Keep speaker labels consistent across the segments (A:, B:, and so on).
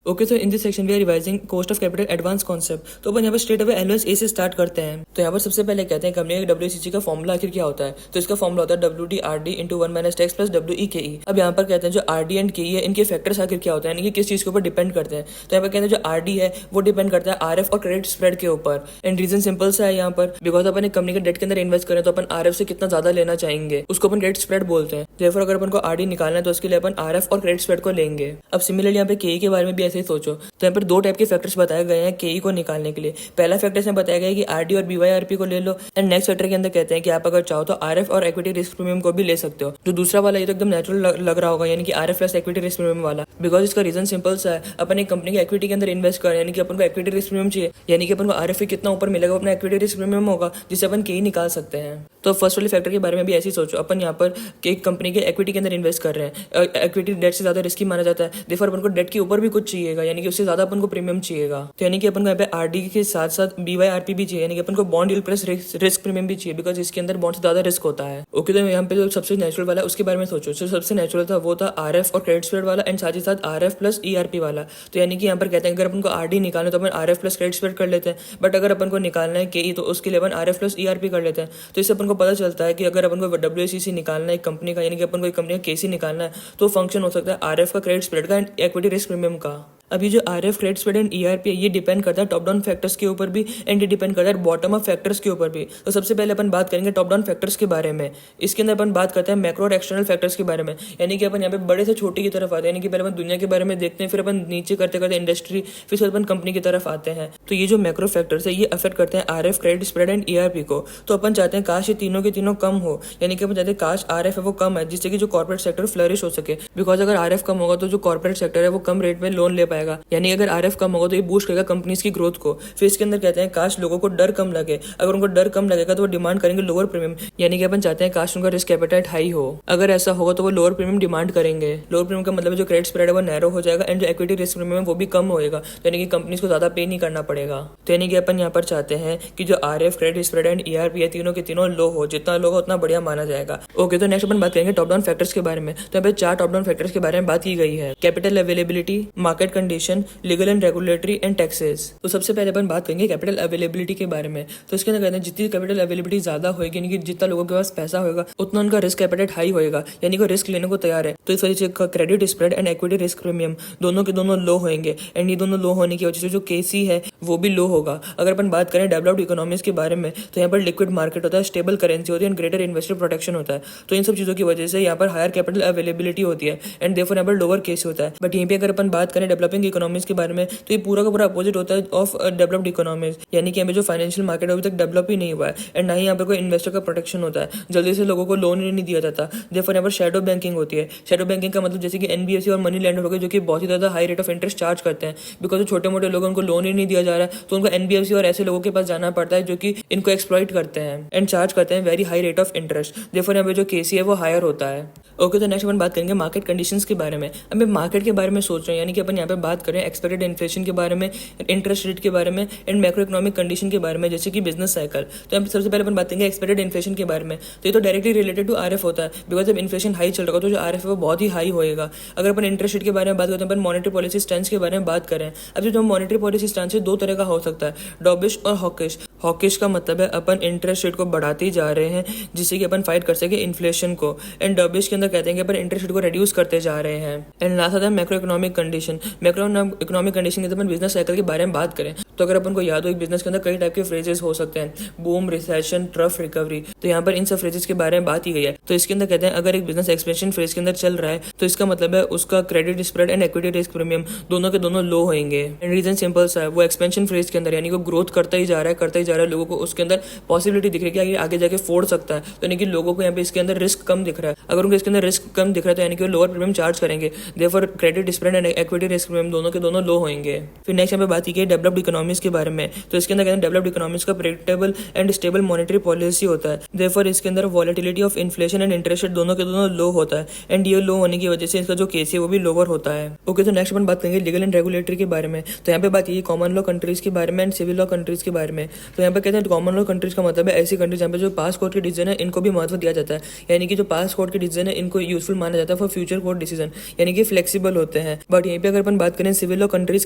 A: Okay, तो in this section we are revising cost of capital advance concept. तो अपन यहाँ पर स्ट्रेट अवे एलओएस ए से स्टार्ट करते हैं। तो यहाँ पर सबसे पहले कहते हैं कंपनी का डब्ल्यूसीसी का फॉर्मूला आखिर क्या होता है। तो इसका फॉर्मूला होता है WTRD into 1 minus tax plus WEKE। अब यहाँ पर कहते हैं जो RD एंड KE है इनके फैक्टर्स आखिर क्या होते हैं, यानी कि किस चीज के ऊपर डिपेंड करते हैं। तो यहाँ पर कहते हैं जो RD है वो डिपेंड करता है RF और क्रेडिट स्प्रेड के ऊपर। एंड रीजन सिंपल सा है यहाँ पर, बिकॉज अपन एक कंपनी के डेट के अंदर इन्वेस्ट करें तो अपन RF से कितना ज्यादा लेना चाहेंगे उसको अपन क्रेडिट स्प्रेड बोलते हैं। देयरफॉर अगर अपन को RD निकालना है तो उसके लिए अपन RF और क्रेडिट स्प्रेड को लेंगे। अब सिमिलरली यहाँ पे KE के बारे में भी ऐसे ही सोचो। तो यहाँ पर दो टाइप के फैक्टर्स बताए गए हैं KE को निकालने के लिए। पहला फैक्टर में बताया गया है कि RD और BYRP को ले लो। एंड नेक्स्ट फैक्टर के अंदर कहते हैं कि आप अगर चाहो तो RF और इक्विटी रिस्क प्रीमियम को भी ले सकते हो। जो दूसरा वाला ये तो एकदम नेचुरल लग रहा होगा, यानी कि RF plus equity risk premium वाला, बिकॉज इसका रीजन सिंपल सा है। अपन एक कंपनी की इक्विटी के अंदर इन्वेस्ट करें, यानी कि अपन को इक्विटी रिस्क प्रीमियम चाहिए, यानी कि अपन को RF कितना ऊपर मिलेगा अपना इक्विटी रिस्क प्रीमियम होगा जिससे अपन KE निकाल सकते हैं। तो फर्स्ट वाले फैक्टर के बारे में भी ऐसे ही सोचो। अपन यहाँ पर एक कंपनी के इक्विटी के अंदर इन्वेस्ट कर रहे हैं, इक्विटी डेट से ज्यादा रिस्की माना जाता है। देयरफॉर अपन को डेट के ऊपर भी कुछ चाहिएगा, यानी कि उससे ज्यादा अपन को प्रीमियम चाहिएगा। तो यानी कि अपन को यहाँ पे RD के साथ साथ BYRP भी चाहिए, यानी कि अपन को bond yield plus risk premium भी चाहिए, बिकॉज इसके अंदर बॉन्ड से ज्यादा रिस्क होता है। ओके, तो यहाँ पे जो सबसे नेचुरल वाला है उसके बारे में सोचो। जो सबसे नेचुरल था वो था RF और क्रेडिट स्प्रेड वाला, एंड साथ ही साथ RF प्लस ERP वाला। तो यानी कि यहाँ पर कहते हैं अगर अपन को RD निकालना तो अपन RF प्लस क्रेडिट स्प्रेड कर लेते हैं, बट अगर अपन को निकालना है KE तो उसके लिए अपन RF प्लस ERP कर लेते हैं। तो इससे अपन को पता चलता है कि अगर अपन को WACC निकालना है एक कंपनी का, यानी कि अपन को एक कंपनी का KC निकालना है, तो फंक्शन हो सकता है RF का क्रेडिट स्प्रेड का एंड इक्विटी रिस्क प्रीमियम का। अभी जो RF credit spread and ERP है ये डिपेंड करता है टॉप डाउन फैक्टर्स के ऊपर भी, एंड ये डिपेंड करता है बॉटम अप फैक्टर्स के ऊपर भी। तो सबसे पहले अपन बात करेंगे टॉप डाउन फैक्टर्स के बारे में। इसके अंदर अपन बात करते हैं मैक्रो और एक्सटर्नल फैक्टर्स के बारे में, यानी कि अपन यहाँ पे बड़े से छोटे की तरफ आते हैं, यानी कि पहले अपन दुनिया के बारे में देखते हैं, फिर अपन नीचे करते करते इंडस्ट्री, फिर अपन कंपनी की तरफ आते हैं। तो ये जो मैक्रो फैक्टर्स है ये अफेक्ट करते हैं RF credit spread and ERP को। तो अपन चाहते हैं काश ये तीनों के तीनों कम हो, यानी कि अपन चाहते हैं काश RF है वो कम है, जिससे कि जो कॉर्पोरेट सेक्टर फ्लरिश हो सके। बिकॉज अगर RF कम होगा तो जो कॉर्पोरेट सेक्टर है वो कम रेट में लोन ले पाएगा, यानी अगर RF कम होगा तो ये बूस्ट करेगा कंपनीज की ग्रोथ को। फिर इसके अंदर कहते हैं काश लोगों को डर कम लगे, अगर उनको डर कम लगेगा तो वो डिमांड करेंगे लोअर प्रीमियम, यानी कि अपन चाहते हैं काश उनका रिस्क एपेटाइट हाई हो। अगर ऐसा होगा तो वो लोअर प्रीमियम डिमांड करेंगे। लोअर प्रीमियम का मतलब जो क्रेडिट स्प्रेड है वो नैरो हो जाएगा, एंड जो इक्विटी रिस्क प्रीमियम है वो भी कम होएगा, यानी कि कंपनीज को ज्यादा पे नहीं करना पड़ेगा। तो यानी कि अपन यहाँ पर चाहते हैं कि जो RF credit spread and ERP है तीनों के तीनों लो हो, जितना लो हो उतना बढ़िया माना जाएगा। ओके, तो नेक्स्ट अपन बात करेंगे टॉप डाउन फैक्टर्स के बारे में। तो यहाँ पे 4 टॉप डाउन फैक्टर्स के बारे में बात की गई है: capital availability, market condition, legal and regulatory and taxes. तो सबसे पहले अपन बात करेंगे कैपिटल अवेलेबिलिटी के बारे में। तो इसके अंदर कहते हैं जितनी कैपिटल अवेलेबिलिटी ज्यादा होगी, यानी कि जितना लोगों के पास पैसा होगा उतना उनका रिस्क एपेटाइट हाई होगा, यानी कि रिस्क लेने को तैयार है। तो इस वजह से credit spread and equity risk premium दोनों के दोनों लो होंगे, एंड ये दोनों लो होने की वजह से जो KC है वो भी लो होगा। अगर अपन बात करें डेवलप्ड इकोनॉमीज के बारे में तो यहाँ पर लिक्विड मार्केट होता है, स्टेबल करेंसी होती है, एंड ग्रेटर इन्वेस्टर प्रोटेक्शन होता है। तो इन सब चीजों की वजह से यहाँ पर हायर कैपिटल अवेलेबिलिटी होती है, एंड देयरफॉर यहाँ पर लोअर KC होता है। बट यहीं पे अगर अपन बात करें डेवलपिंग इकोनॉमीज के बारे में तो ये पूरा का पूरा अपोजिट होता है ऑफ डेवलप्ड इकोनॉमीज, यानी कि यहाँ पे जो फाइनेंशियल मार्केट अभी तक डेवलप ही नहीं हुआ है, एंड ना ही यहाँ पे कोई इन्वेस्टर का प्रोटेक्शन होता है, जल्दी से लोगों को लोन ही नहीं दिया जाता। देयरफॉर यहाँ पर शैडो बैंकिंग होती है। शैडो बैंकिंग का मतलब जैसे कि NBFC और मनी लैंडर हो गए, जो कि बहुत ही ज्यादा high rate of interest charge करते हैं, बिकॉज छोटे मोटे लोगों को लोन ही नहीं दिया जा रहा है, तो उनको NBFC और ऐसे लोगों के पास जाना पड़ता है जो कि इनको एक्सप्लॉइट करते हैं एंड चार्ज करते हैं very high rate of interest. Therefore यहाँ पे जो KC है वो हायर होता है। ओके, तो नेक्स्ट अपन बात करेंगे मार्केट कंडीशंस के बारे में। अब मैं मार्केट के बारे में सोच रहा हूँ, यानी कि अपन यहाँ पे बात करें एक्सपेक्टेड इन्फ्लेशन के बारे में, इंटरेस्ट रेट के बारे में, एंड मैक्रो इकोनॉमिक कंडीशन के बारे में, जैसे कि बिजनेस साइकिल। तो यहाँ सबसे पहले अपन बात करेंगे एक्सपेक्टेड इन्फ्लेशन के बारे में। तो ये तो डायरेक्टली रिलेटेड टू RF होता है, बिकॉज जब इन्फ्लेशन हाई चल रहा होगा तो जो RF है वो बहुत ही हाई होएगा। अगर अपन इंटरेस्ट रेट के बारे में बात करते हैं, अपन मॉनेटरी पॉलिसी स्टैंस के बारे में बात करें। अब जो मॉनेटरी पॉलिसी स्टैंस है दो तरह का हो सकता है, डॉबिश और हॉकिश। हॉकिश का मतलब है अपन इंटरेस्ट रेट को बढ़ाते ही जा रहे हैं जिससे कि अपन फाइट कर सके इन्फ्लेशन को, एंड डॉबिश के अंदर कहते हैं कि अपन इंटरेस्ट रेट को रिड्यूस करते जा रहे हैं। एंड लास्ट आता है macro economic condition. Macro economic condition के अपन बिजनेस साइकिल के बारे में बात करें तो अगर अपन को याद हो एक बिजनेस के अंदर कई टाइप के फ्रेजेस हो सकते हैं, बूम, रिसेशन, ट्रफ, रिकवरी। तो यहाँ पर इन सब फ्रेजेस के बारे में बात की गई है। तो इसके अंदर कहते हैं अगर एक बिजनेस एक्सपेंशन फेज के अंदर चल रहा है तो इसका मतलब है उसका credit spread and equity risk premium दोनों के दोनों लो होंगे। एंड रीजन सिंपल सा है, वो एक्सपेंशन फेज के अंदर यानी कि ग्रोथ करता ही जा रहा है, लोगों को उसके अंदर पॉसिबिलिटी दिख रही है कि आगे जाके फोड़ सकता है। तो यानी कि लोगों को यहाँ पे इसके अंदर रिस्क कम दिख रहा है। अगर उनको इसके अंदर रिस्क कम दिख रहा है तो यानी कि वो लोअर प्रीमियम चार्ज करेंगे। Therefore credit spread and equity risk premium दोनों के दोनों लो होंगे। फिर नेक्स्ट यहाँ पे बात की डेवलप्ड इकोनॉमी इकोनॉमीज के बारे में। तो इसके अंदर कहते हैं डेवलप्ड इकोनॉमीज का predictable and stable monetary policy होता है। देयरफॉर इसके अंदर volatility of inflation and interest rate दोनों के दोनों लो होता है एंड ये लो होने की वजह से इसका जो केस है वो भी लोअर होता है। ओके, तो नेक्स्ट अपन बात करेंगे लीगल एंड रेगुलेटरी के बारे में। तो यहाँ पे बात ये कॉमन लॉ कंट्रीज के बारे में एंड सिविल लॉ कंट्रीज के बारे में। तो यहाँ पे कहते हैं कॉमन लॉ कंट्रीज का मतलब है ऐसी कंट्रीज जहाँ पे जो पास कोर्ट के डिसीजन है इनको भी महत्व दिया जाता है, यानी कि जो पास कोर्ट के डिसीजन है इनको यूजफुल माना जाता है फॉर फ्यूचर कोर्ट डिसीजन, यानी कि फ्लेक्सिबल होते हैं। बट यहीं पे अगर अपन बात करें सिविल लॉ कंट्रीज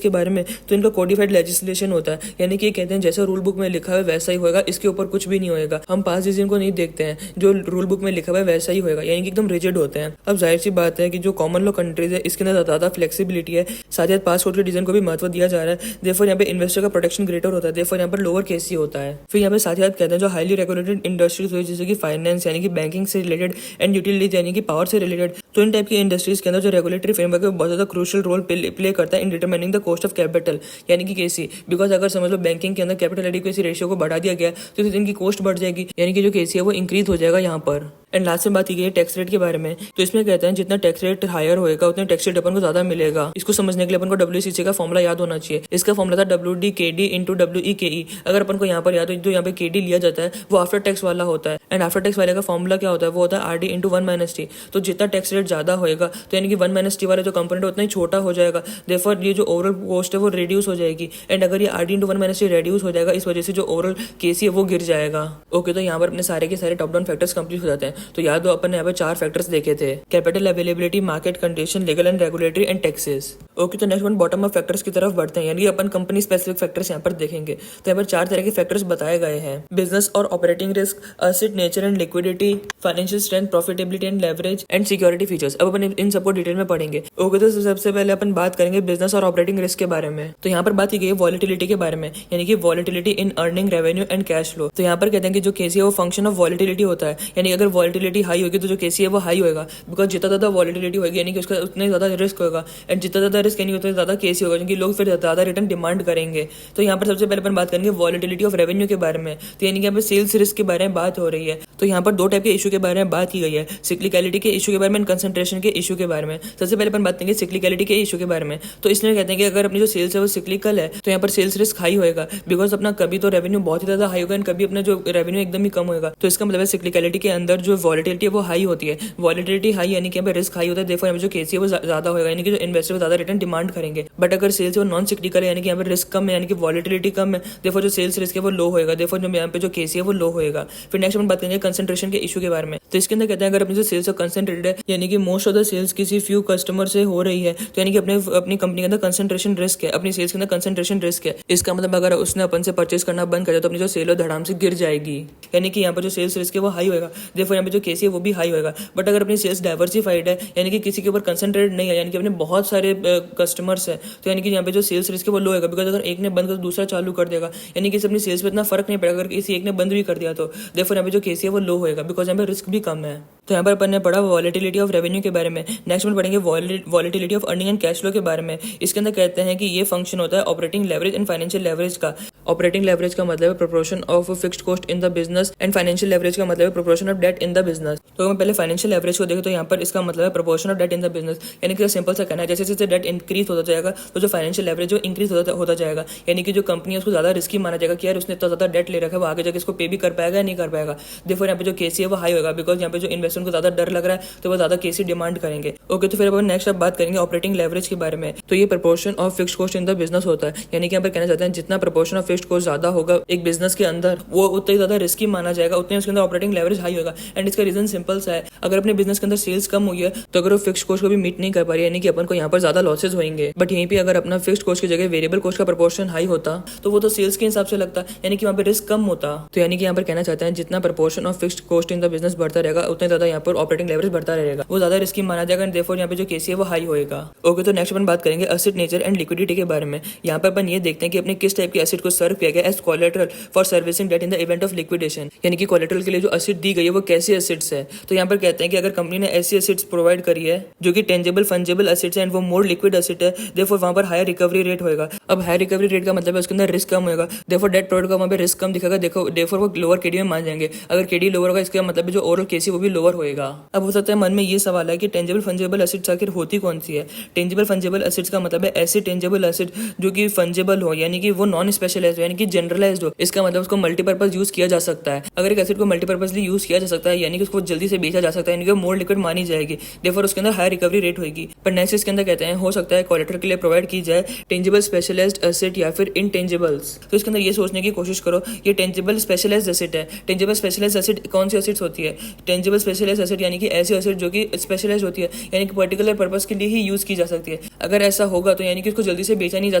A: के बारे में तो इनका कोडिफाइड लेजिस्लेशन होता है, यानी कि कहते हैं जैसा रूल बुक में लिखा है वैसा ही होगा, इसके ऊपर कुछ भी नहीं होगा। हम पास डिसीजन को नहीं देखते हैं, जो रूल बुक में लिखा हुआ है वैसा ही होगा, यानी कि एकदम रिजिड होते हैं। अब जाहिर सी बात है कि जो कॉमन लॉ कंट्रीज है इसके अंदर ज्यादा फ्लेक्सिबिलिटी है, साथ ही पास कोर्ट के डिसीजन को भी महत्व दिया जा रहा है। देयरफॉर यहाँ पे इन्वेस्टर का प्रोटेक्शन ग्रेटर होता है, देयरफॉर यहाँ पर लोअर केसी होता है। फिर यहाँ पे साथ ही कहते हैं जो हाईली रेगुलेटेड इंडस्ट्रीज हुई जैसे कि फाइनेंस यानी कि बैंकिंग से रिलेटेड एंड यूटिलिटीज यानी कि पावर से रिलेटेड, तो इन टाइप की इंडस्ट्रीज के अंदर जो रेगुलेटरी फ्रेमवर्क है बहुत ज्यादा क्रूशियल रोल प्ले करता है in determining the cost of capital यानी कि केसी। बिकॉज अगर समझ लो बैंकिंग के अंदर कैपिटल एडिक्वेसी रेशियो को बढ़ा दिया गया तो इनकी कॉस्ट बढ़ जाएगी, यानी कि जो केसी है वो इंक्रीज हो जाएगा यहाँ पर। एंड लास्ट में बात की गई है टैक्स रेट के बारे में। तो इसमें कहते हैं जितना टैक्स रेट हायर होएगा उतने टैक्स रेट अपन को ज्यादा मिलेगा। इसको समझने के लिए अपन को WCC का फॉर्मुला याद होना चाहिए। इसका फॉर्मुला था WDKD इंटू WEKE। अगर अपन को यहाँ पर याद हो तो यहाँ पे KD लिया जाता है वो आफ्टर टैक्स वाला होता है, एंड आफ्टर टैक्स वाले का फॉर्मुला क्या होता है वो होता है RD इंटू 1 - T। तो जितना टैक्स रेट ज्यादा होएगा तो यानी कि 1 - T वाला जो कंपोनेंट उतना ही छोटा हो जाएगा, देयरफॉर ये जो ओवरऑल कॉस्ट है वो रिड्यूस हो जाएगी। एंड अगर ये RD इंटू 1 - T रिड्यूस हो जाएगा इस वजह से जो ओवरऑल केसी है वो गिर जाएगा। ओके, तो यहाँ पर अपने सारे के सारे टॉप डाउन फैक्टर्स कंप्लीट हो जाते हैं। तो याद हो अपन यहाँ पे 4 फैक्टर्स देखे थे, capital availability, market condition, legal and regulatory and taxes. Okay, तो next one bottom up factors की तरफ बढ़ते हैं, यानी अपन कंपनी स्पेसिफिक फैक्टर्स यहाँ पर देखेंगे। तो यहाँ पर 4 तरह के फैक्टर्स बताए गए हैं, बिजनेस और operating risk, asset nature and liquidity, financial strength, profitability and leverage and security features. अब अपन इन सबको डिटेल में पढ़ेंगे। ओके, तो सबसे पहले अपन बात करेंगे बिजनेस और ऑपरेटिंग रिस्क के बारे में। तो यहाँ पर बात की गई है वॉलेटिलिटी के बारे में, यानी कि volatility in earning, revenue and cash flow. तो यहाँ पर कहते हैं कि जो केसी है वो फंक्शन ऑफ वॉलेटिलिटी होता है, यानी अगर वॉलेटिलिटी हाई होगी तो जो केसी है वो हाई होगा, बिकॉज जितना ज्यादा वॉलेटिलिटी होगी यानी कि उसका उतने ज्यादा रिस्क होगा, एंड जितना ज्यादा रिस्क यानी उतना ज्यादा केसी होगा, क्योंकि लोग फिर ज्यादा रिटर्न डिमांड करेंगे। तो यहाँ पर सबसे पहले अपन बात करेंगे वॉलेटिलिटी ऑफ रेवेन्यू के बारे में। तो यानी कि यहाँ पर सेल्स रिस्क के बारे में बात हो रही है। तो यहाँ पर 2 टाइप के इशू के बारे में बात की गई है, सिक्लिकलिटी के इशू के बारे में, कंसंट्रेशन के इशू के बारे में। सबसे पहले अपन बात करेंगे सिक्लिकलिटी के इशू के बारे में। तो इसमें कहते हैं कि अगर अपनी जो सेल्स है वो सिक्लिकल है तो यहाँ पर सेल्स रिस्क हाई होएगा, बिकॉज अपना कभी तो रेवेन्यू बहुत ही ज्यादा हाई होगा एंड कभी अपना जो रेवेन्यू एकदम ही कम होगा। तो इसका मतलब है सिक्लिकलिटी के अंदर जो वॉलेटिलिटी है वो हाई होती है। वॉलेटिलिटी हाई यानी कि यहाँ पे रिस्क हाई होता है, देखो यहाँ पे जो केसी है वो ज्यादा होगा, यानी कि जो इन्वेस्टर ज्यादा रिटर्न डिमांड करेंगे। बट अगर सेल्स वो नॉन सिक्लिकल है यानी कि यहाँ पे रिस्क कम है, यानी कि वॉलेटिलिटी कम है, देखो जो सेल्स रिस्क है वो लो होएगा, देखो जो यहाँ पे जो केसी है वो लो होएगा। फिर नेक्स्ट हम बात करेंगे कंसंट्रेशन के इशू के बारे में। तो इसके अंदर कहते हैं अगर अपनी जो सेल्स कंसंट्रेटेड है यानी कि मोस्ट ऑफ द सेल्स किसी फ्यू कस्टमर से हो रही है तो यानी कि अपनी कंपनी के अंदर कंसंट्रेशन रिस्क है, अपनी सेल्स के अंदर कंसंट्रेशन रिस्क है। इसका मतलब अगर उसने अपन से परचेस करना बंद कर दिया तो अपनी जो सेल है धड़ाम से गिर जाएगी, यानी कि यहाँ पर जो सेल्स रिस्क है वो हाई होगा, देखो यहाँ पे जो केसी है वो भी हाई होगा। बट अगर अपनी सेल्स डाइवर्सिफाइड है यानी कि किसी के ऊपर कंसंट्रेटेड नहीं है, यानी कि अपने बहुत सारे कस्टमर्स है, तो यानी कि यहाँ पे जो सेल्स रिस्क है वो लो होगा, बिकॉज अगर एक ने बंद कर दूसरा चालू कर देगा, यानी कि अपनी सेल्स पे इतना फर्क नहीं पड़ेगा। अगर किसी एक ने बंद भी कर दिया तो देखो यहाँ पे जो केसी है वो लो होगा, बिकॉज यहाँ पे रिस्क भी कम है। तो यहाँ पर अपन ने पढ़ा वॉलेटिलिटी ऑफ रेवेन्यू के बारे में। नेक्स्ट में पढ़ेंगे volatility of earning and cash flow के बारे में। इसके अंदर कहते हैं कि ये फंक्शन होता है operating leverage and financial leverage का। ऑपरेटिंग लेवरेज का मतलब है proportion of fixed cost in the business, and financial leverage का मतलब है proportion of debt in the business. तो हम पहले फाइनेंशियल लेवरेज को देखें तो यहाँ पर इसका मतलब है proportion of debt in the business, यानी कि सिंपल सा कहना है जैसे जैसे डेट इंक्रीज होता जाएगा तो जो फाइनेंशियल लेवरेज जो इंक्रीज होता जाएगा, यानी कि जो कंपनी है उसको ज्यादा रिस्की माना जाएगा कि यार उसने इतना ज्यादा डेट ले रखा है वो आगे जाके इसको पे भी कर पाएगा या नहीं कर पाएगा। देखो यहाँ पे जो केसी है वो हाई होगा, बिकॉज यहाँ पे जो इन्वेस्टर को ज्यादा डर लग रहा है तो वो ज्यादा केसी डिमांड करेंगे। ओके, तो फिर अपन नेक्स्ट अब बात करेंगे ऑपरेटिंग लेवरेज के बारे में। तो ये proportion of fixed cost in the business होता है, यानी कि यहाँ पर कहना चाहते हैं जितना प्रोपोर्शन ऑफ फिक्स्ड कॉस्ट ज्यादा होगा एक बिजनेस के अंदर वो उतना ही ज्यादा रिस्की माना जाएगा, उतने उसके अंदर ऑपरेटिंग लेवरेज हाई होगा। एंड इसका रीजन सिंपल सा है, अगर अपने बिजनेस के अंदर सेल्स कम हुई है तो अगर वो फिक्स्ड कॉस्ट को भी मीट नहीं कर पा रही है यानी कि अपन को यहाँ पर ज्यादा लॉसेज होंगे। बट यहीं पे अगर अपना फिक्स्ड कॉस्ट की जगह वेरिएबल कॉस्ट का प्रोपोर्शन हाई होता तो वो तो सेल्स के हिसाब से लगता, यानी कि वहाँ पे रिस्क कम होता। तो यानी कि यहाँ पर कहना चाहते हैं जितना proportion of fixed cost in the business बढ़ता रहेगा उतना ज्यादा यहाँ पर ऑपरेटिंग लेवरेज बढ़ता रहेगा, वो ज्यादा रिस्की माना जाएगा, एंड देयरफॉर यहाँ पे जो केसी है वो हाई होएगा। ओके, तो नेक्स्ट अपन बात करेंगे एसेट नेचर एंड लिक्विडिटी के बारे में। यहाँ पर अपन ये देखते हैं कि अपने किस टाइप के एसेट को सर्व किया गया as collateral for servicing debt in the event of liquidation, यानी कि कोलेटरल के लिए जो एसेट दी गई है वो कैसी एसेट्स है। तो यहाँ पर कहते हैं कि अगर कंपनी ने ऐसी एसेट्स प्रोवाइड करी है जो कि टेंजेबल फंजेबल एसेट्स है एंड वो मोर लिक्विड एसेट है, देयरफॉर वहाँ पर हायर रिकवरी रेट होगा। अब हायर रिकवरी रेट का मतलब है उसके अंदर रिस्क कम होगा, देयरफॉर डेट प्रोडक्ट का वहाँ पे रिस्क कम दिखेगा, देखो देयरफॉर वो लोअर केडी में मान जाएंगे। अगर केडी लोअर होगा इसका मतलब जो ओवरऑल केसी वो भी लोअर लोअर होएगा। अब हो सकता है मन में ये सवाल है कि टेंजिबल फंजिबल एसिड्स आखिर होती कौन सी है। टेंजिबल फंजिबल एसिड्स का मतलब है ऐसे टेंजिबल एसिड जो कि फंजिबल हो, यानी कि वो नॉन स्पेशलाइज्ड हो, यानी कि जनरलाइज्ड हो। इसका मतलब उसको मल्टीपर्पज यूज किया जा सकता है। अगर एक एसिड को मल्टीपर्पजली यूज किया जा सकता है यानी कि उसको जल्दी से बेचा जा सकता है, यानी कि मोर लिक्विड मानी जाएगी, देयरफॉर उसके अंदर हाई रिकवरी रेट होगी। पर नेक्स्ट इसके अंदर कहते हैं हो सकता है कोलेटरल के लिए प्रोवाइड की जाए टेंजिबल स्पेशलाइज्ड एसिड या फिर इनटेंजिबल्स। तो इसके अंदर ये सोचने की कोशिश करो ये टेंजिबल स्पेशलाइज्ड एसिड है। टेंजिबल स्पेशलाइज्ड एसिड कौन सी एसिड्स होती है? टेंजिबल स्पेशलाइज्ड एसिड यानी कि ऐसी एसिड जो कि स्पेशलाइज्ड होती है, यानी कि पर्टिकुलर पर्पस के लिए ही यूज की जा सकती है। अगर ऐसा होगा तो यानी कि उसको जल्दी से बेचा नहीं जा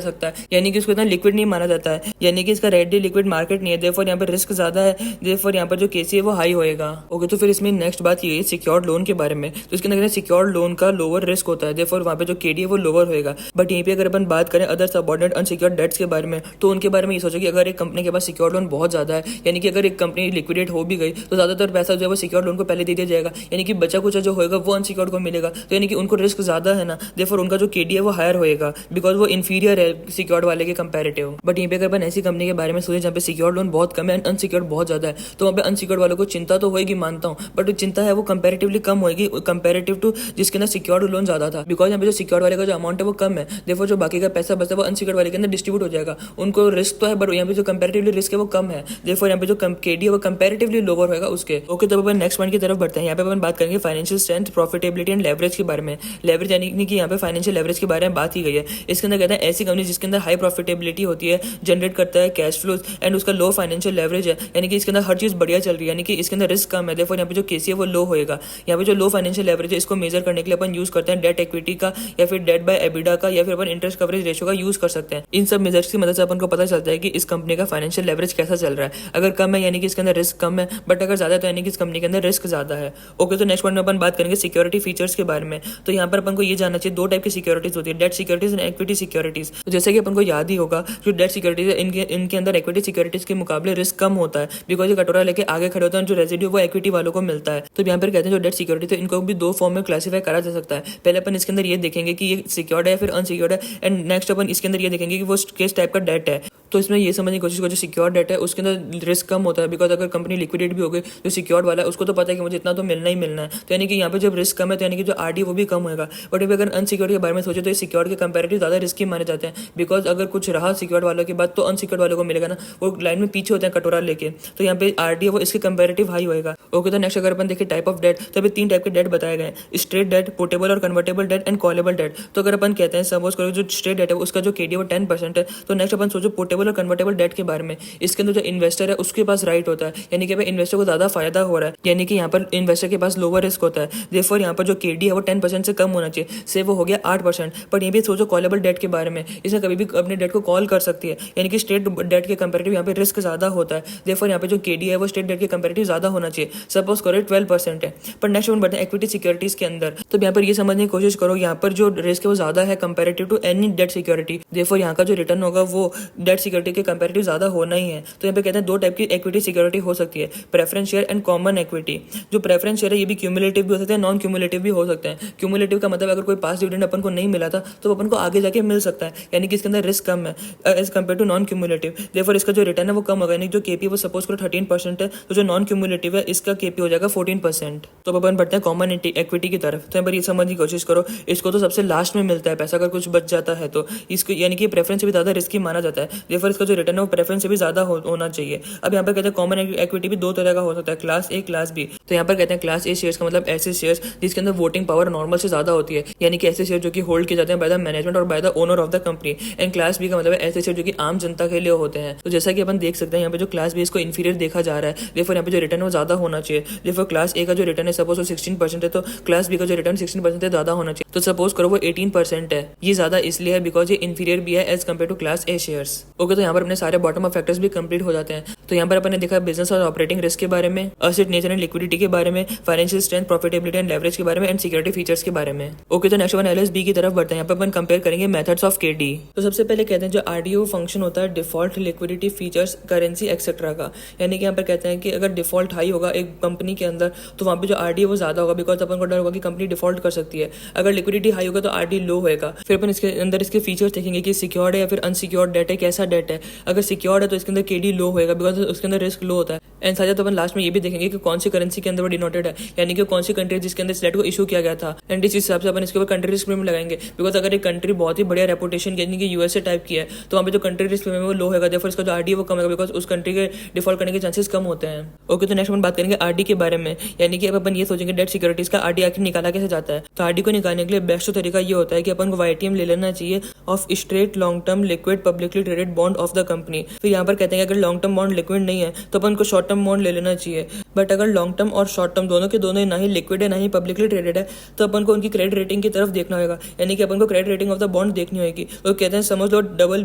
A: सकता है, यानी कि उसको इतना लिक्विड नहीं माना जाता है, यानी कि इसका रेडी लिक्विड मार्केट नहीं है, देयरफॉर यहाँ पर रिस्क ज्यादा है, देयरफॉर यहाँ पर जो केसी है वो हाई होएगा। ओके, तो फिर इसमें नेक्स्ट बात ये है सिक्योर्ड लोन के बारे में। तो इसके अंदर सिक्योर्ड लोन का लोअर रिस्क होता है, देयरफॉर वहाँ पे जो केडी है वो लोअर होएगा। बट यहीं पे अगर अपन बात करें अदर सबऑर्डिनेट अनसिक्योर्ड डेट्स के बारे में, तो उनके बारे में ये सोचो कि अगर एक कंपनी के पास सिक्योर्ड लोन बहुत ज्यादा है, यानी कि अगर एक कंपनी लिक्विडेट हो भी गई तो ज्यादातर पैसा जो है वो सिक्योर्ड लोन को पहले दे दिया जाएगा, यानी कि बचा कुछ जो होएगा वो अनसिक्योर्ड को मिलेगा। तो यानी कि उनको रिस्क ज्यादा है ना, देयरफॉर उनका जो केडी है वो हायर होएगा, बिकॉज वो इंफीरियर है सिक्योर्ड वाले के कंपैरेटिव। बट यहीं पे अगर अपन ऐसी कंपनी के बारे में सोचे जहाँ पे सिक्योर्ड लोन बहुत कम है एंड अनसिक्योर्ड बहुत ज्यादा है, तो वहाँ पे अनसिक्योर्ड वालों को चिंता तो होगी, मानता हूँ, बट चिंता है वो कंपैरेटिवली कम होगी कंपैरेटिव टू जिसके अंदर सिक्योर्ड लोन ज्यादा था, बिकॉज यहाँ पे जो सिक्योर्ड वाले का जो अमाउंट है वो कम है, देयरफॉर जो बाकी का पैसा बचता है वो अनसिक्योर्ड वाले के अंदर डिस्ट्रीब्यूट हो जाएगा। उनको रिस्क तो है बट यहाँ पे जो कंपैरेटिवली रिस्क है वो कम है, देयरफॉर यहाँ पे जो केडी है वो कंपैरेटिवली लोअर होगा उसके। ओके, तो अपन नेक्स्ट पॉइंट की तरफ बढ़ते हैं। यहाँ पे अपन बात करेंगे financial strength, profitability and leverage के बारे में। लेवरेज यानी कि यहाँ पे फाइनेंशियल लेवरेज के बारे में बात की गई है। इसके अंदर कहते हैं ऐसी कंपनी जिसके अंदर हाई प्रॉफिटेबिलिटी होती है, जनरेट करता है कैश फ्लोज एंड उसका लो फाइनेंशियल लेवरेज है, यानी कि इसके अंदर हर चीज बढ़िया चल रही है, यानी कि इसके अंदर रिस्क कम है, देयरफॉर यहाँ पे जो केसी है वो लो होएगा। यहाँ पे जो लो फाइनेंशियल लेवरेज है इसको मेजर करने के लिए अपन यूज करते हैं डेट इक्विटी का या फिर डेट बाय एबिडा का या फिर अपन इंटरेस्ट कवरेज रेशियो का यूज कर सकते हैं। इन सब मेजर्स की मदद से अपन को पता चलता है कि इस कंपनी का फाइनेंशियल लेवरेज कैसा चल रहा है। अगर कम है यानी कि इसके अंदर रिस्क कम है, बट अगर ज्यादा है तो यानी कि इस कंपनी के अंदर रिस्क ज्यादा है। ओके, तो नेक्स्ट पॉइंट में अपन बात करेंगे सिक्योरिटी फीचर्स के बारे में। तो यहाँ पर अपन को ये जानना चाहिए दो टाइप की सिक्योरिटीज होती है, debt securities and equity securities. तो जैसे कि अपन को याद ही होगा जो डेट सिक्योरिटीज है इनके अंदर इक्विटी सिक्योरिटीज के मुकाबले रिस्क कम होता है, बिकॉज ये कटोरा लेके आगे खड़े होते हैं, जो रेजिड्यू वो इक्विटी वालों को मिलता है। तो यहाँ पर कहते हैं जो डेट सिक्योरिटी है इनको भी दो फॉर्म में क्लासीफाई करा जा सकता है। पहले अपन इसके अंदर ये देखेंगे कि ये सिक्योर्ड है या फिर अनसिक्योर्ड है, एंड नेक्स्ट अपन इसके अंदर ये देखेंगे कि वो किस टाइप का डेट है। तो इसमें ये समझने की कोशिश करो जो सिक्योर डेट है उसके अंदर रिस्क कम होता है, बिकॉज अगर कंपनी लिक्विडेट भी हो गई जो सिक्योर्ड वाला है उसको तो पता है कि मुझे इतना तो मिलना ही मिलना है, तो यानी कि यहाँ पे जब रिस्क कम है तो यानी कि जो आरडी वो भी कम होगा। बट अगर अनसिक्योर्ड के बारे में सोचे तो ये सिक्योर्ड के कंपैरेटिव ज्यादा रिस्की माने जाते हैं, बिकॉज अगर कुछ रहा सिक्योर्ड वालों के बाद तो अनसिक्योर्ड वालों को मिलेगा ना, वो लाइन में पीछे होते हैं कटोरा लेके, तो यहाँ पे आरडी है वो इसके कंपैरेटिव हाई होगा। ओके, तो नेक्स्ट अगर अपन देखें टाइप ऑफ डेट, तो अभी 3 टाइप के डेट बताए गए, स्ट्रेट डेट, पोर्टेबल और convertible debt and callable debt. तो अगर अपन कहते हैं सपोज करो जो स्ट्रेट डेट है उसका जो केडी वो 10% है, तो नेक्स्ट अपन सोचो पोर्टेबल और कन्वर्टेबल डेट के बारे में। इसके अंदर जो इन्वेस्टर है उसके पास राइट होता है, यानी कि इन्वेस्टर को ज्यादा फायदा हो रहा है, यानी कि यहाँ पर इन्वेस्टर के पास लोअर रिस्क होता है, देयरफॉर यहाँ पर जो केडी है वो 10% से कम होना चाहिए, से वो हो गया 8%। पर ये भी सोचो कॉलेबल डेट के बारे में, इसने कभी भी अपने डेट को कॉल कर सकती है, यानी कि स्टेट डेट के कंपैरेटिव यहाँ पे रिस्क ज्यादा होता है, देयरफॉर यहाँ पे जो केडी है वो स्टेट डेट के कंपैरेटिव ज्यादा होना चाहिए। सपोज करो 12% है। पर नेक्स्ट वन बढ़ते हैं इक्विटी सिक्योरिटीज के अंदर। तो यहाँ पर ये समझने की कोशिश करो यहाँ पर जो रिस्क है वो ज्यादा है comparative to any debt security, therefore यहाँ का जो रिटर्न होगा वो डेट सिक्योरिटी के कंपैरेटिव ज्यादा होना ही है। तो यहाँ पे कहते हैं दो टाइप की इक्विटी सिक्योरिटी हो सकती है, preference share and common equity. जो प्रेफरेंस शेयर है ये भी क्यूमुलेटिव भी हो सकते हैं, नॉन क्यूमुलेटिव भी हो सकते हैं। क्यूमुलेटिव का मतलब अगर कोई पास डिविडेंड अपन को नहीं मिला था तो अपन को आगे जाके मिल सकता है, यानी कि इसके अंदर रिस्क कम है as compare to non cumulative, therefore इसका जो रिटर्न है वो कम होगा, यानी जो केपी वो सपोज करो 13% है, तो जो नॉन क्यूमुलेटिव है इसका केपी हो जाएगा 14%। तो अपन बढ़ते हैं कॉमन इक्विटी की तरफ। तो यहाँ पर ये समझने की कोशिश करो इसको तो सबसे लास्ट में मिलता है पैसा, अगर कुछ बच जाता है तो इसको यानी कि प्रेफरेंस से भी ज्यादा रिस्की माना जाता है, देयरफॉर इसका जो रिटर्न है वो प्रेफरेंस से भी ज्यादा होना चाहिए। अब यहाँ पर कहते हैं कॉमन इक्विटी भी दो तरह का हो सकता है, क्लास ए क्लास बी। तो यहाँ पर कहते हैं क्लास ए शेयर्स का मतलब ऐसे शेयर्स जिसके अंदर वोटिंग पावर नॉर्मल से ज्यादा होती है, यानी कि ऐसे शेयर जो कि होल्ड किए जाते हैं बाय द मैनेजमेंट और by the owner of the company. And class B का मतलब ऐसे शेयर जो कि आम जनता के लिए होते हैं। तो जैसा कि अपन देख सकते हैं यहाँ पे जो क्लास बी इसको इन्फीरियर देखा जा रहा है, देयरफॉर यहाँ पे जो रिटर्न है वो ज्यादा होना चाहिए। देयरफॉर क्लास ए का जो रिटर्न है सपोज 16% है, तो क्लास बी का जो रिटर्न 16% ज्यादा होना चाहिए। तो सपोज करो वो 18% है, ये ज्यादा इसलिए है बिकॉज ये इन्फीरियर भी है as compare to class A shares. Okay, तो यहाँ पर अपने सारे बॉटम अप फैक्टर्स भी कंप्लीट हो जाते हैं। तो यहाँ पर अपन ने देखा बिजनेस और ऑपरेटिंग रिस्क के बारे में, एसेट नेचर एंड लिक्विडिटी के बारे में, financial strength, profitability and leverage के बारे में, एंड सिक्योरिटी फीचर्स के बारे में। ओके, तो नेक्स्ट वन एलएसबी की तरफ बढ़ते हैं। यहाँ पर अपन कंपेयर करेंगे मेथड्स ऑफ केडी। तो सबसे पहले कहते हैं जो आरडीओ फंक्शन होता है default liquidity features currency etcetera का, यानी कि यहाँ पर कहते हैं कि अगर डिफॉल्ट हाई होगा एक कंपनी के अंदर तो वहाँ पे जो आरडी वो ज्यादा होगा, बिकॉज अपन को डर होगा कि कंपनी डिफॉल्ट कर सकती है। अगर लिक्विडिटी हाई होगा तो आरडी लो होगा। फिर अपन इसके अंदर इसके फीचर्स देखेंगे कि सिक्योर्ड है या फिर अनसिक्योर्ड डेट है, कैसा डेट है। अगर सिक्योर्ड है तो इसके अंदर केडी लो होगा, बिकॉज बिकॉज उसके अंदर रिस्क लो होता है। एंड साथ अपन लास्ट में ये भी देखेंगे कि कौन सी करेंसी के अंदर वो डिनोटेड है, यानी कि कौन सी कंट्री जिसके अंदर स्लेट को इशू किया गया था। एंड इस हिसाब से अपन इसके ऊपर कंट्री रिस्क प्रीमियम लगाएंगे, बिकॉज अगर एक कंट्री बहुत ही बढ़िया रेपुटेशन यानी कि यूएसए टाइप की है तो वहाँ पे जो कंट्री रिस्क प्रीमियम वो लो होगा, देयरफॉर इसका जो आरडी वो कम होगा, बिकॉज उस कंट्री के डिफॉल्ट करने के चांसेस कम होते हैं। ओके, तो नेक्स्ट अपन बात करेंगे आरडी के बारे में, यानी कि अब अपन ये सोचेंगे डेट सिक्योरिटीज का आरडी आखिर निकाला कैसे जाता है। तो आरडी को निकालने के लिए बेस्ट तरीका ये होता है कि अपन को वाईटीएम ले लेना चाहिए of straight long term liquid publicly traded bond of the company. फिर यहाँ पर कहते हैं कि अगर लॉन्ग टर्म बॉन्ड लिक्विड नहीं है तो अपन को शॉर्ट टर्म बॉन्ड ले लेना चाहिए। बट अगर लॉन्ग टर्म और शॉर्ट टर्म दोनों के दोनों ना ही लिक्विड है ना ही पब्लिकली ट्रेडेड है तो अपन को उनकी क्रेडिट रेटिंग की तरफ देखना होगा, यानी कि अपन को credit rating of the bond देखनी होगी। तो कहते हैं समझ लो डबल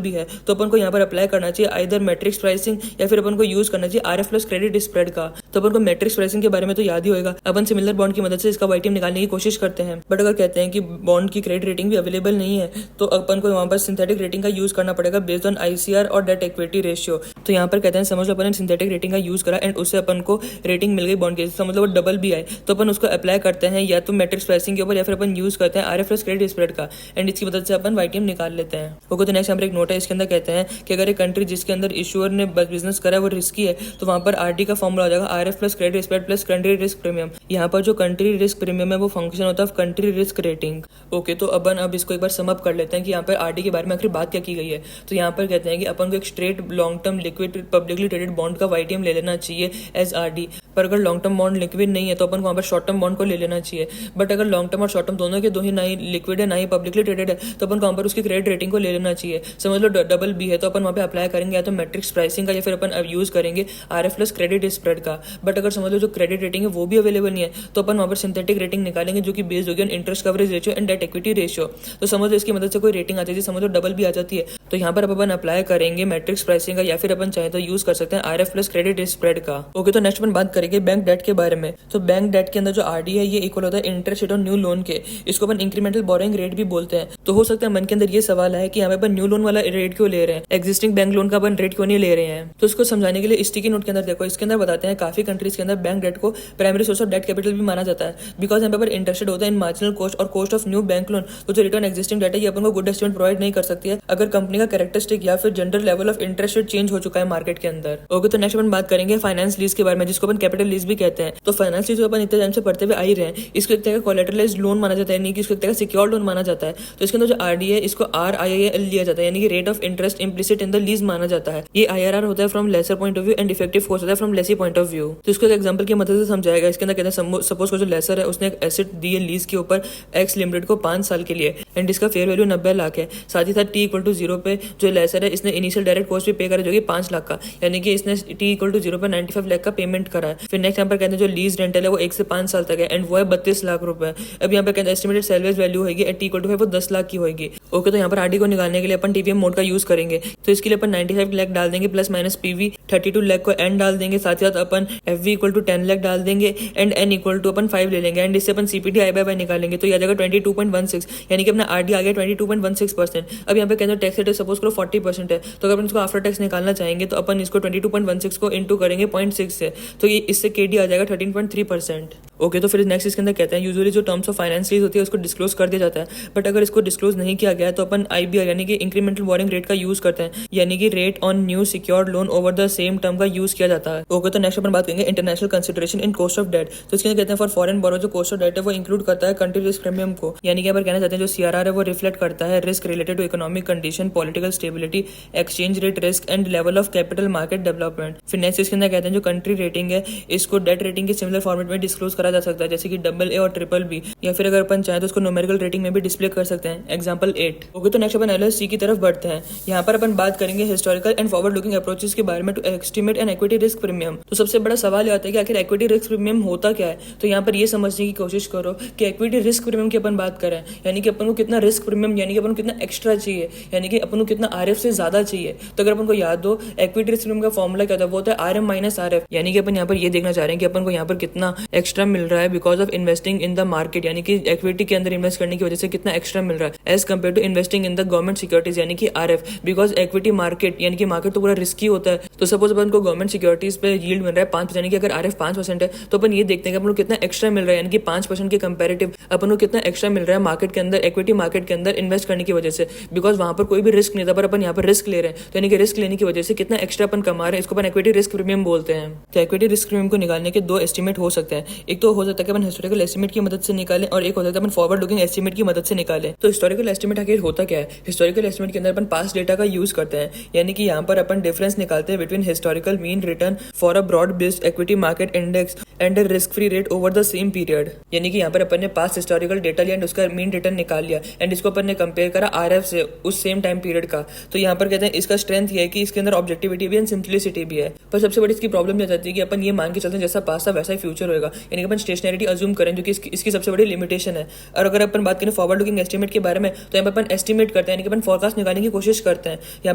A: भी है तो अपन को यहाँ पर अप्लाई करना चाहिए आइदर मैट्रिक्स प्राइसिंग या फिर अपन को यूज करना चाहिए आरएफ प्लस क्रेडिट स्प्रेड का। तो अपन को मैट्रिक्स प्राइसिंग के बारे में तो याद ही होगा, अपन सिमिलर बॉन्ड की मदद से इसका वाईटीएम निकालने की कोशिश करते हैं। बट अगर कहते हैं कि बॉन्ड की क्रेडिट रेटिंग भी अवेलेबल नहीं है तो अपन को वहाँ पर सिंथेटिक रेटिंग का यूज करना पड़ेगा बेस्ड ऑन आईसीआर और डेट इक्विटी रेशियो। तो यहाँ पर कहते हैं समझ लो अपन ने सिंथेटिक रेटिंग का यूज करा एंड उससे अपन को रेटिंग मिल गई बॉन्ड की, समझ लो वो डबल भी आए तो अपन उसको अप्लाई करते हैं या तो मैट्रिक्स प्राइसिंग के ऊपर या फिर अपन यूज करते हैं आरएफ प्लस क्रेडिट स्प्रेड का, एंड इसकी मदद से अपन वाईटीएम निकाल लेते हैं। ओके, तो नेक्स्ट यहाँ पर एक नोट है, इसके अंदर कहते हैं कि अगर एक कंट्री जिसके अंदर इशूअर ने बिजनेस करा है वो रिस्की है तो वहाँ पर आरडी का फॉर्मूला हो जाएगा RF plus credit spread plus country risk premium. यहाँ पर जो कंट्री रिस्क प्रीमियम है वो फंक्शन होता है कंट्री रिस्क रेटिंग। ओके, तो अपन अब इसको एक बार सम अप कर लेते हैं कि यहाँ पर आरडी के बारे में आखिर बात क्या की गई है। तो यहाँ पर कहते हैं कि अपन को एक straight long term liquid publicly traded bond का वाईटीएम ले लेना चाहिए एज आरडी। पर अगर लॉन्ग टर्म बॉन्ड लिक्विड नहीं है तो अपन को वहाँ पर शॉर्ट टर्म बॉन्ड को ले लेना चाहिए। बट अगर लॉन्ग टर्म और शॉर्ट टर्म दोनों के दो ही ना ही लिक्विड है ना ही पब्लिकली ट्रेडेड है तो अपन को वहाँ पर उसकी क्रेडिट रेटिंग को ले लेना चाहिए। समझ लो डबल बी है तो अपन वहाँ पे अप्लाई करेंगे या तो मैट्रिक्स प्राइसिंग का या फिर अपन यूज करेंगे आरएफ प्लस क्रेडिट स्प्रेड का। बट अगर समझ लो जो क्रेडिट रेटिंग है वो भी अवेलेबल नहीं है तो अपन वहाँ पर सिंथेटिक रेटिंग निकालेंगे जो कि बेस्ड होगी on interest coverage ratio and debt equity ratio. तो समझ लो इसकी मदद से कोई रेटिंग आ जाती है, समझ लो डबल भी आ जाती है तो यहाँ पर अपन अप्लाई करेंगे मैट्रिक्स प्राइसिंग का या फिर अपन चाहे तो यूज कर सकते हैं आरएफ प्लस क्रेडिट स्प्रेड का। ओके, तो नेक्स्ट अपन बात करेंगे बैंक डेट के बारे में। तो बैंक डेट के अंदर जो आरडी है ये इक्वल होता है interest rate on new loan के, इसको अपन इंक्रीमेंटल बोरोइंग रेट भी बोलते हैं। तो हो सकता है मन के अंदर ये सवाल है कि यहाँ पे अपन न्यू लोन वाला रेट क्यों ले रहे हैं, एग्जिस्टिंग बैंक लोन का अपन रेट क्यों नहीं ले रहे हैं। तो इसको समझाने के लिए स्टिकी नोट के अंदर देखो, इसके अंदर बताते हैं काफी कंट्रीज के अंदर बैंक डेट को primary source of debt capital भी माना जाता है बिकॉज यहाँ पर इंटरेस्टेड होता है इन मार्जिनल कॉस्ट और cost of new bank loan. तो जो रिटर्न एग्जिस्टिंग डेट है ये अपन को गुड एस्टिमेट प्रोवाइड नहीं कर सकती है अगर कंपनी का कैरेक्टरिस्टिक या फिर general level of interest rate change हो चुका है मार्केट के अंदर। ओके, तो नेक्स्ट अपन बात करेंगे फाइनेंस लीज के बारे में जिसको अपन कैपिटल लीज भी कहते हैं। तो फाइनेंस लीज अपन इतने टाइम से पढ़ते हुए आ ही रहे हैं, इसको एक तरह का कोलैटरलाइज्ड लोन माना जाता है, यानी कि इसको एक तरह का सिक्योर्ड लोन माना जाता है। तो इसके अंदर जो आरडी है इसको RIIL लिया जाता है, यानी कि rate of interest implicit in the lease माना जाता है। ये IRR होता है from lessor point of view and effective cost होता है from lessee point of view. तो इसको एक एग्जांपल की मदद से समझाएगा। इसके अंदर कहते हैं सपोज को जो लेसर है उसने एक एसेट दी है लीज के ऊपर एक्स लिमिटेड को 5 साल के लिए एंड इसका फेयर वैल्यू 90 लाख है। साथ ही साथ T=0 पे जो लेसर है इसने इनिशियल डायरेक्ट कॉस्ट भी पे करा जो कि 5 लाख का, यानी कि इसने T=0 पे 95 लाख का पेमेंट करा है। फिर नेक्स्ट यहाँ पर कहते हैं जो लीज रेंटल है वो 1 से 5 साल तक है एंड वो है 32 लाख रुपए। अब यहाँ पर कहते हैं एस्टिमेटेड सेल्वेज वैल्यू होगी एट T=5 वो 10 लाख की होगी। ओके, तो यहाँ पर आरडी को निकालने के लिए अपन टीवीएम मोड का यूज करेंगे। तो इसके लिए अपन 95 लाख डाल देंगे प्लस माइनस PV 32 लाख को एन डाल देंगे, साथ ही साथ अपन FV 10 लाख डाल देंगे एंड N अपन 5 ले लेंगे एंड इससे अपन CPT I/Y निकालेंगे तो यह जाएगा 22.16, यानी कि अपना आरडी आ गया 22.16%। अब यहाँ पे कहते हैं टैक्स रेट सपोज करो 40% है तो अगर अपन इसको आफ्टर टैक्स निकालना चाहेंगे तो अपन इसको 22.16 को इंटू करेंगे 0.6 से तो ये इससे KD आ जाएगा 13.3%। ओके, तो फिर नेक्स्ट इसके अंदर कहते हैं यूजुअली जो टर्म्स ऑफ फाइनेंस लीज होती है उसको डिस्क्लोज कर दिया जाता है, बट अगर इसको डिस्क्लोज नहीं किया गया तो अपन IBR यानी कि इंक्रीमेंटल बोरिंग रेट का यूज करते हैं, यानी कि rate on new secured loan over the same term का यूज किया जाता है। ओके, तो नेक्स्ट अपन बात करेंगे international consideration in cost of debt. तो इसके अंदर कहते हैं फॉर फॉरेन बोरो जो कॉस्ट ऑफ डेट है वो इंक्लूड करता है कंट्री रिस्क प्रीमियम को, यानी कि अगर कहना चाहते हैं जो CRR है वो रिफ्लेक्ट करता है risk related to economic condition, political stability, exchange rate risk and level of capital market development. फिर नेक्स्ट इसके अंदर कहते हैं जो कंट्री रेटिंग है इसको डेट रेटिंग के सिमिलर फॉर्मेट में डिस्क्लोज करा जा सकता है, जैसे कि AA और BBB, या फिर अगर अपन चाहे तो उसको न्यूमेरिकल रेटिंग में भी डिस्प्ले कर सकते हैं, एग्जांपल 8। ओके, तो नेक्स्ट अपन LOC की तरफ बढ़ते हैं। यहाँ पर अपन बात करेंगे historical and forward looking approaches के बारे में to estimate and equity risk premium. तो सबसे बड़ा सवाल ये आता है कि आखिर इक्विटी रिस्क प्रीमियम होता क्या है। तो यहाँ पर ये समझने की कोशिश करो कि इक्विटी रिस्क प्रीमियम की अपन बात करें, यानी कि अपन को कितना रिस्क प्रीमियम यानी कि अपन को कितना एक्स्ट्रा चाहिए, यानी कि अपन को कितना RF से ज्यादा चाहिए। तो अगर अपन को याद हो इक्विटी रिस्क प्रीमियम का फॉर्मूला क्या था, वो होता है RM - RF, यानी कि अपन यहाँ पर ये देखना चाह रहे हैं कि अपन को यहाँ पर कितना एक्स्ट्रा मिल रहा है because of investing in the market, यानी कि इक्विटी के अंदर इन्वेस्ट करने की वजह से कितना एक्स्ट्रा मिल रहा है as compare to investing in the government securities, यानी कि RF, बिकॉज इक्विटी मार्केट यानी कि मार्केट तो पूरा रिस्की होता है। तो सपोज अपन को गवर्नमेंट सिक्योरिटीज पे यील्ड मिल रहा है 5%, यानी कि अगर RF 5% है तो अपन ये देखते हैं कि अपन को कितना एक्स्ट्रा मिल रहा है, यानी कि 5% के कंपेरेटिव अपन को कितना एक्स्ट्रा मिल रहा है मार्केट के अंदर, इक्विटी मार्केट के अंदर इन्वेस्ट करने की वजह से, बिकॉज वहां पर कोई भी रिस्क रिस्क नहीं था, पर अपन यहाँ पर रिस्क ले रहे हैं, तो यानी कि रिस्क लेने की वजह से कितना एक्स्ट्रा अपन कमा रहे हैं, इसको अपन इक्विटी रिस्क प्रीमियम बोलते हैं। तो इक्विटी रिस्क प्रीमियम को निकालने के दो एस्टीमेट हो सकते हैं। एक तो हो सकता है कि अपन हिस्टोरिकल एस्टीमेट की मदद से निकालें, और एक हो सकता है अपन फॉरवर्ड लुकिंग एस्टीमेट की मदद से निकालें। तो हिस्टोरिकल एस्टीमेट आखिर होता क्या है? हिस्टोरिकल एस्टीमेट के अंदर अपन पास्ट डेटा का यूज करते हैं, यानी कि यहाँ पर अपन डिफरेंस निकालते हैं between historical mean return for a broad based equity market index and risk free rate over the same period. यानी कि यहाँ पर अपन ने पास्ट हिस्टोरिकल डेटा लिया एंड उसका मीन रिटर्न निकाल लिया, एंड इसको अपन ने कंपेयर करा आरएफ से उस सेम टाइम पीरियड का। तो यहाँ पर कहते हैं इसका स्ट्रेंथ ये है कि इसके अंदर ऑब्जेक्टिविटी भी एंड सिंप्लिसिटी भी है। पर सबसे बड़ी इसकी प्रॉब्लम यह आती है कि अपन ये मान के चलते हैं जैसा पास्ट था वैसा ही फ्यूचर होगा, यानी कि अपन स्टेशनरिटी अज्यूम करें, जो कि इसकी सबसे बड़ी लिमिटेशन है। और अगर अपन बात करें फॉरवर्ड लुकिंग एस्टीमेट के बारे में, तो यहाँ पर अपन एस्टीमेट करते हैं, यानी कि अपन फोरकास्ट निकालने की कोशिश करते हैं। यहाँ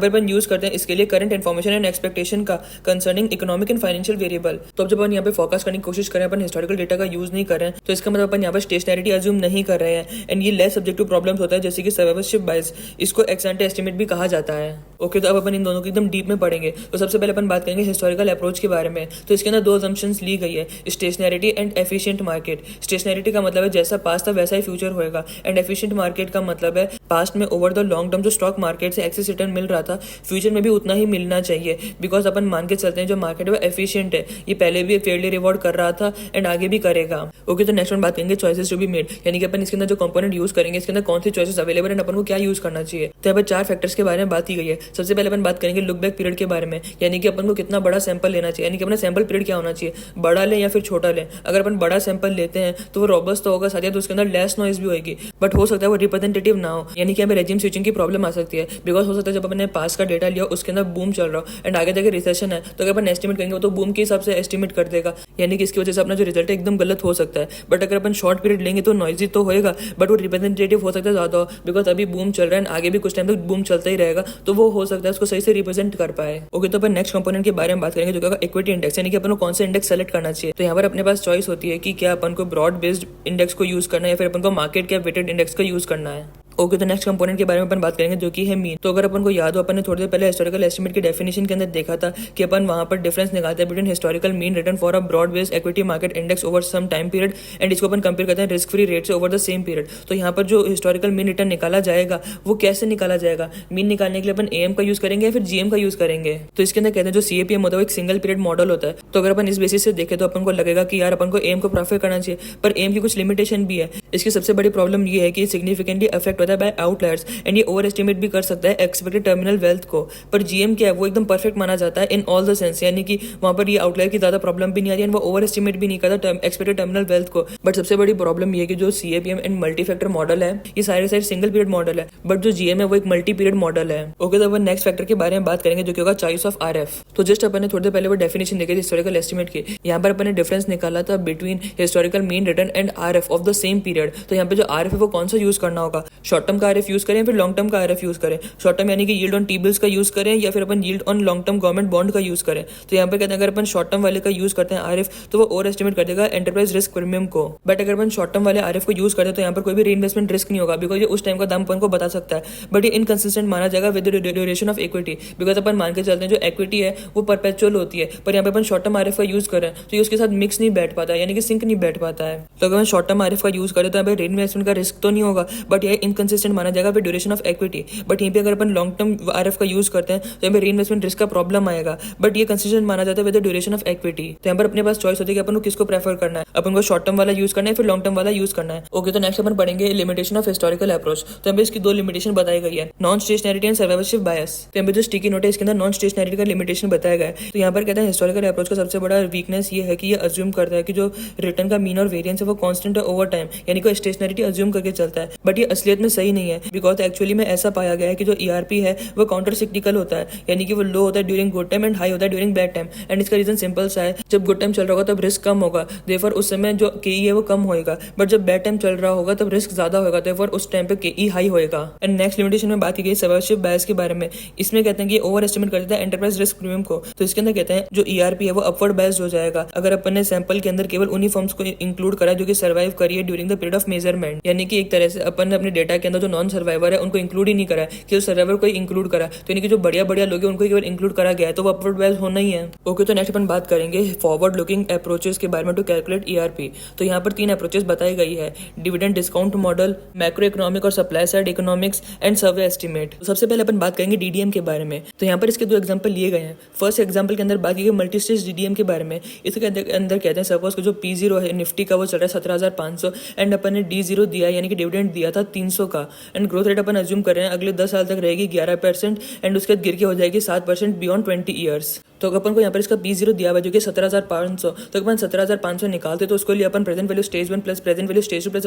A: पर अपन यूज करते हैं इसके लिए करंट इन्फॉर्मेशन एंड एक्सपेक्टेशन का concerning economic and financial variable. तो अब जब अपन यहाँ पे फोरकास्ट करने की कोशिश करें, अपन हिस्टोरिकल डेटा का यूज नहीं कर रहे हैं, तो इसका मतलब अपन यहाँ पर स्टेशनरिटी अज्यूम नहीं कर रहे हैं, एंड ये लेस सब्जेक्टिव प्रॉब्लम्स होता है, जैसे कि सर्वाइवरशिप बायस, इसको एक्स एंटे एस्टीमेट भी कहा जाता है। ओके, तो अब अपन इन दोनों को एकदम डीप में पढ़ेंगे। तो सबसे पहले अपन बात करेंगे हिस्टोरिकल अप्रोच के बारे में। तो इसके अंदर दो असम्पशंस ली गई है, स्टेशनरिटी एंड एफिशिएंट मार्केट। स्टेशनरिटी का मतलब है जैसा पास्ट था वैसा ही फ्यूचर होएगा, एंड एफिशिएंट मार्केट का मतलब है पास्ट में ओवर द लॉन्ग टर्म जो स्टॉक मार्केट से एक्सेस रिटर्न मिल रहा था, फ्यूचर में भी उतना ही मिलना चाहिए, बिकॉज अपन मान के चलते हैं जो मार्केट है वो एफिशिएंट है, ये पहले भी फेयरली रिवॉर्ड कर रहा था एंड आगे भी करेगा। ओके, तो नेक्स्ट वन बात करेंगे चॉइसेस टू बी मेड, यानी कि अपन इसके अंदर जो कंपोनेंट यूज करेंगे, इसके अंदर कौन सी चॉइसेस अवेलेबल है, अपन को क्या यूज करना चाहिए। तो यहाँ पर 4 फैक्टर्स के बारे में बात की गई है। सबसे पहले अपन बात करेंगे लुक बैक पीरियड के बारे में, यानी कि अपन को कितना बड़ा सैंपल लेना चाहिए, यानी कि अपना सैंपल पीरियड क्या होना चाहिए, बड़ा लें या फिर छोटा लें। अगर अपन बड़ा सैंपल लेते हैं तो वो रॉबस्ट तो होगा, साथ ही तो उसके अंदर लेस नॉइज भी होगी, बट हो सकता है वो रिप्रेजेंटेटिव ना हो, यानी कि हमें रेजिम स्विचिंग की प्रॉब्लम आ सकती है। बिकॉज हो सकता है जब अपने पास का डेटा लिया उसके अंदर बूम चल रहा हो एंड आगे जाके रिसेशन है, तो अगर अपन एस्टिमेट करेंगे तो बूम के हिसाब से एस्टिमेट कर देगा, यानी कि इसकी वजह से अपना जो रिजल्ट है एकदम गलत हो सकता है। बट अगर अपन शॉर्ट पीरियड लेंगे तो नॉइजी तो होएगा, बट वो रिप्रेजेंटेटिव हो सकता है ज्यादा हो, बिकॉज अभी बूम चल रहा है, आगे भी कुछ टाइम तक बूम चलता ही रहेगा, तो वो हो सकता है उसको सही से रिप्रेजेंट कर पाए। ओके, तो अपन नेक्स्ट कंपोनेंट के बारे में बात करेंगे, जो कि इक्विटी इंडेक्स, यानी कि अपन को कौन सा इंडेक्स सेलेक्ट करना चाहिए। तो यहाँ पर अपने पास चॉइस होती है कि क्या अपन को ब्रॉड बेस्ड इंडेक्स को यूज करना है या फिर अपन को मार्केट कैप वेटेड इंडेक्स का यूज करना है। ओके, तो नेक्स्ट कंपोनेंट के बारे में अपन बात करेंगे, जो कि है मीन। तो अगर अपन को याद हो, अपन ने थोड़ी देर पहले हिस्टोरिकल एस्टिमेट की डेफिनेशन के अंदर देखा था कि अपन वहां पर डिफरेंस निकालते हैं between historical mean return for a broad based equity market index over some time period, and इसको अपन कंपेयर करते हैं रिस्क फ्री रेट से ओवर द सेम पीरियड। तो यहाँ पर जो हिस्टोरिकल मीन रिटर्न निकाला जाएगा वो कैसे निकाला जाएगा, मीन निकालने के लिए अपन एएम का यूज करेंगे या फिर जीएम का यूज करेंगे। तो इसके अंदर कहते हैं जो सीएपीएम होता है वो एक सिंगल पीरियड मॉडल होता है। तो अगर अपन इस बेसिस से देखें तो अपन को लगेगा कि यार अपन को एम को प्रेफर करना चाहिए, पर एम की कुछ लिमिटेशन भी है। इसकी सबसे बड़ी प्रॉब्लम ये है कि सिग्निफिकेंटली अफेक्ट होता है बाय आउटलायर्स, एंड ये ओवर एस्टिमेट भी कर सकता है एक्सपेक्टेड टर्मिनल वेल्थ को। पर जीएम क्या है, वो एकदम परफेक्ट माना जाता है इन ऑल द सेंस, यानी कि वहां पर ये आउटलायर की ज्यादा प्रॉब्लम भी नहीं आ रही है, वो ओवर एस्टिमेट भी नहीं करता एक्सपेक्टेड टर्मिनल वेल्थ को। बट सबसे बड़ी प्रॉब्लम ये है कि जो CAPM and multi factor model है ये सारे सिंगल पीरियड मॉडल है, बट जो जीएम है वो एक मल्टी पीरियड मॉडल है। ओके, तो अपन नेक्स्ट फैक्टर के बारे में बात करेंगे, जो कि होगा चॉइस ऑफ आरएफ। तो जस्ट अपन ने थोड़ी देर पहले वो डेफिनेशन देखी हिस्टोरिकल एस्टिमेट की, यहाँ पर अपन ने डिफरेंस निकाला था between historical mean return and RF of the same period. तो यहाँ पे जो आरएफ है वो कौन सा यूज करना होगा, शॉर्ट टर्म का आरएफ यूज करें या फिर लॉन्ग टर्म का आरएफ यूज करें। शॉर्ट टर्म यानी कि यील्ड ऑन टी बिल्स का यूज करें या फिर अपन yield on long term government bond का यूज करें। तो यहाँ पे कहते हैं अगर अपन शॉर्ट टर्म वाले का यूज करते हैं आरएफ तो वो ओवर एस्टिमेट कर देगा एंटरप्राइज रिस्क प्रीमियम को। बट अगर अपन शॉर्ट टर्म वाले आरएफ को यूज करते हैं तो यहाँ पर कोई भी रीइन्वेस्टमेंट रिस्क नहीं होगा, बिकॉज ये उस टाइम का दाम अपन को बता सकता है। बट ये इनकंसिस्टेंट माना जाएगा with duration of equity, because अपन मान के चलते हैं जो इक्विटी है वो परपेचुअल होती है, पर यहाँ पे अपन शॉर्ट टर्म आरएफ का यूज करें तो ये उसके साथ मिक्स नहीं बैठ पाता है, यानी कि सिंक नहीं बैठ पाता है। तो अगर शॉर्ट टर्म आरएफ का यूज करें तो यहाँ पे रीइन्वेस्टमेंट का रिस्क तो नहीं होगा, बट ये इनकंसिस्टेंट माना जाएगा with duration of equity. But यहीं पे अगर अपन लॉन्ग टर्म आरएफ का यूज करते हैं तो यहाँ पे रीइन्वेस्टमेंट रिस्क का प्रॉब्लम आएगा, बट ये कंसिस्टेंट माना जाता है विद ड्यूरेशन ऑफ इक्विटी। तो यहाँ पर अपने पास चॉइस होती है कि अपन को किसको प्रेफर करना है, अपन को शॉर्ट टर्म वाला यूज करना है फिर लॉन्ग टर्म वाला यूज करना है। ओके, तो नेक्स्ट अपन पढ़ेंगे लिमिटेशन ऑफ हिस्टोरिकल अप्रोच। तो यहाँ पे इसकी दो लिमिटेशन बताई गई है, नॉन स्टेशनरिटी एंड सर्वाइवरशिप बायस। तो यहाँ पे जो स्टिकी नोट है इसके अंदर नॉन स्टेशनरिटी का लिमिटेशन बताया गया है। तो यहाँ पर कहते हैं हिस्टोरिकल अप्रोच का सबसे बड़ा वीकनेस ये है कि ये अज्यूम करता है कि जो रिटर्न का मीन और वेरिएंस है वो कांस्टेंट है ओवर टाइम, यानी कि स्टेशनरिटी अज्यूम करके चलता है, बट ये असलियत में सही नहीं है। बिकॉज एक्चुअली में ऐसा पाया गया है कि जो ईआरपी है वो काउंटर सिक्लिकल होता है, यानी कि वो लो होता है during good time and high होता है ड्यूरिंग बैड टाइम। एंड इसका रीजन सिंपल सा है, जब गुड टाइम चल रहा होगा तब रिस्क कम होगा, देयरफॉर उस समय जो केई है वो कम होएगा, बट जब बैड टाइम चल रहा होगा तब रिस्क ज्यादा होगा, देयरफॉर उस टाइम पे केई हाई होएगा। एंड नेक्स्ट लिमिटेशन में बात की गई सर्वाइवरशिप बायस के बारे में। इसमें कहते हैं कि ओवर एस्टिमेट कर देता है एंटरप्राइज रिस्क प्रीमियम को। तो इसके अंदर कहते हैं जो ईआरपी है वो अपवर्ड बायस्ड हो जाएगा अगर अपन ने सैंपल के अंदर केवल उन्हीं फर्म्स को इंक्लूड करा जो कि सर्वाइव करिए during the period of measurement, यानी कि एक तरह से अपन ने अपने डेटा के अंदर जो नॉन सर्वाइवर है उनको इंक्लूड ही नहीं करा है, केवल सर्वाइवर को ही इंक्लूड करा, तो यानी कि जो बढ़िया बढ़िया लोग हैं उनको केवल इंक्लूड करा गया है, तो वो अपवर्ड बायस होना ही है। ओके, तो नेक्स्ट अपन बात करेंगे फॉरवर्ड लुकिंग अप्रोचेस के बारे में टू कैलकुलेट ईआरपी। तो यहाँ पर 3 अप्रोचेस बताई गई है, dividend discount model, macro economic और supply side economics and survey estimate. तो सबसे पहले अपन बात करेंगे डीडीएम के बारे में। तो यहाँ पर इसके 2 एग्जांपल लिए गए हैं। फर्स्ट एग्जांपल के अंदर बात की गई मल्टी स्टेज डीडीएम के बारे में। इसके अंदर कहते हैं सपोज जो P0 है निफ्टी का वो चल रहा है 17,500 एंड अपन ने D0 दिया यानी कि डिविडेंड दिया था 300 का, and growth rate upon assume कर रहे हैं अगले 10 साल तक रहेगी 11% एंड उसके बाद गिर के हो जाएगी 7% बियॉन्ड 20 ईयर्स। तो अपन को यहाँ पर इसका P0 दिया हुआ है जो कि 17,500, तो अपन 17,500 निकालते तो उसके लिए अपन present value stage 1 plus present value stage 2 plus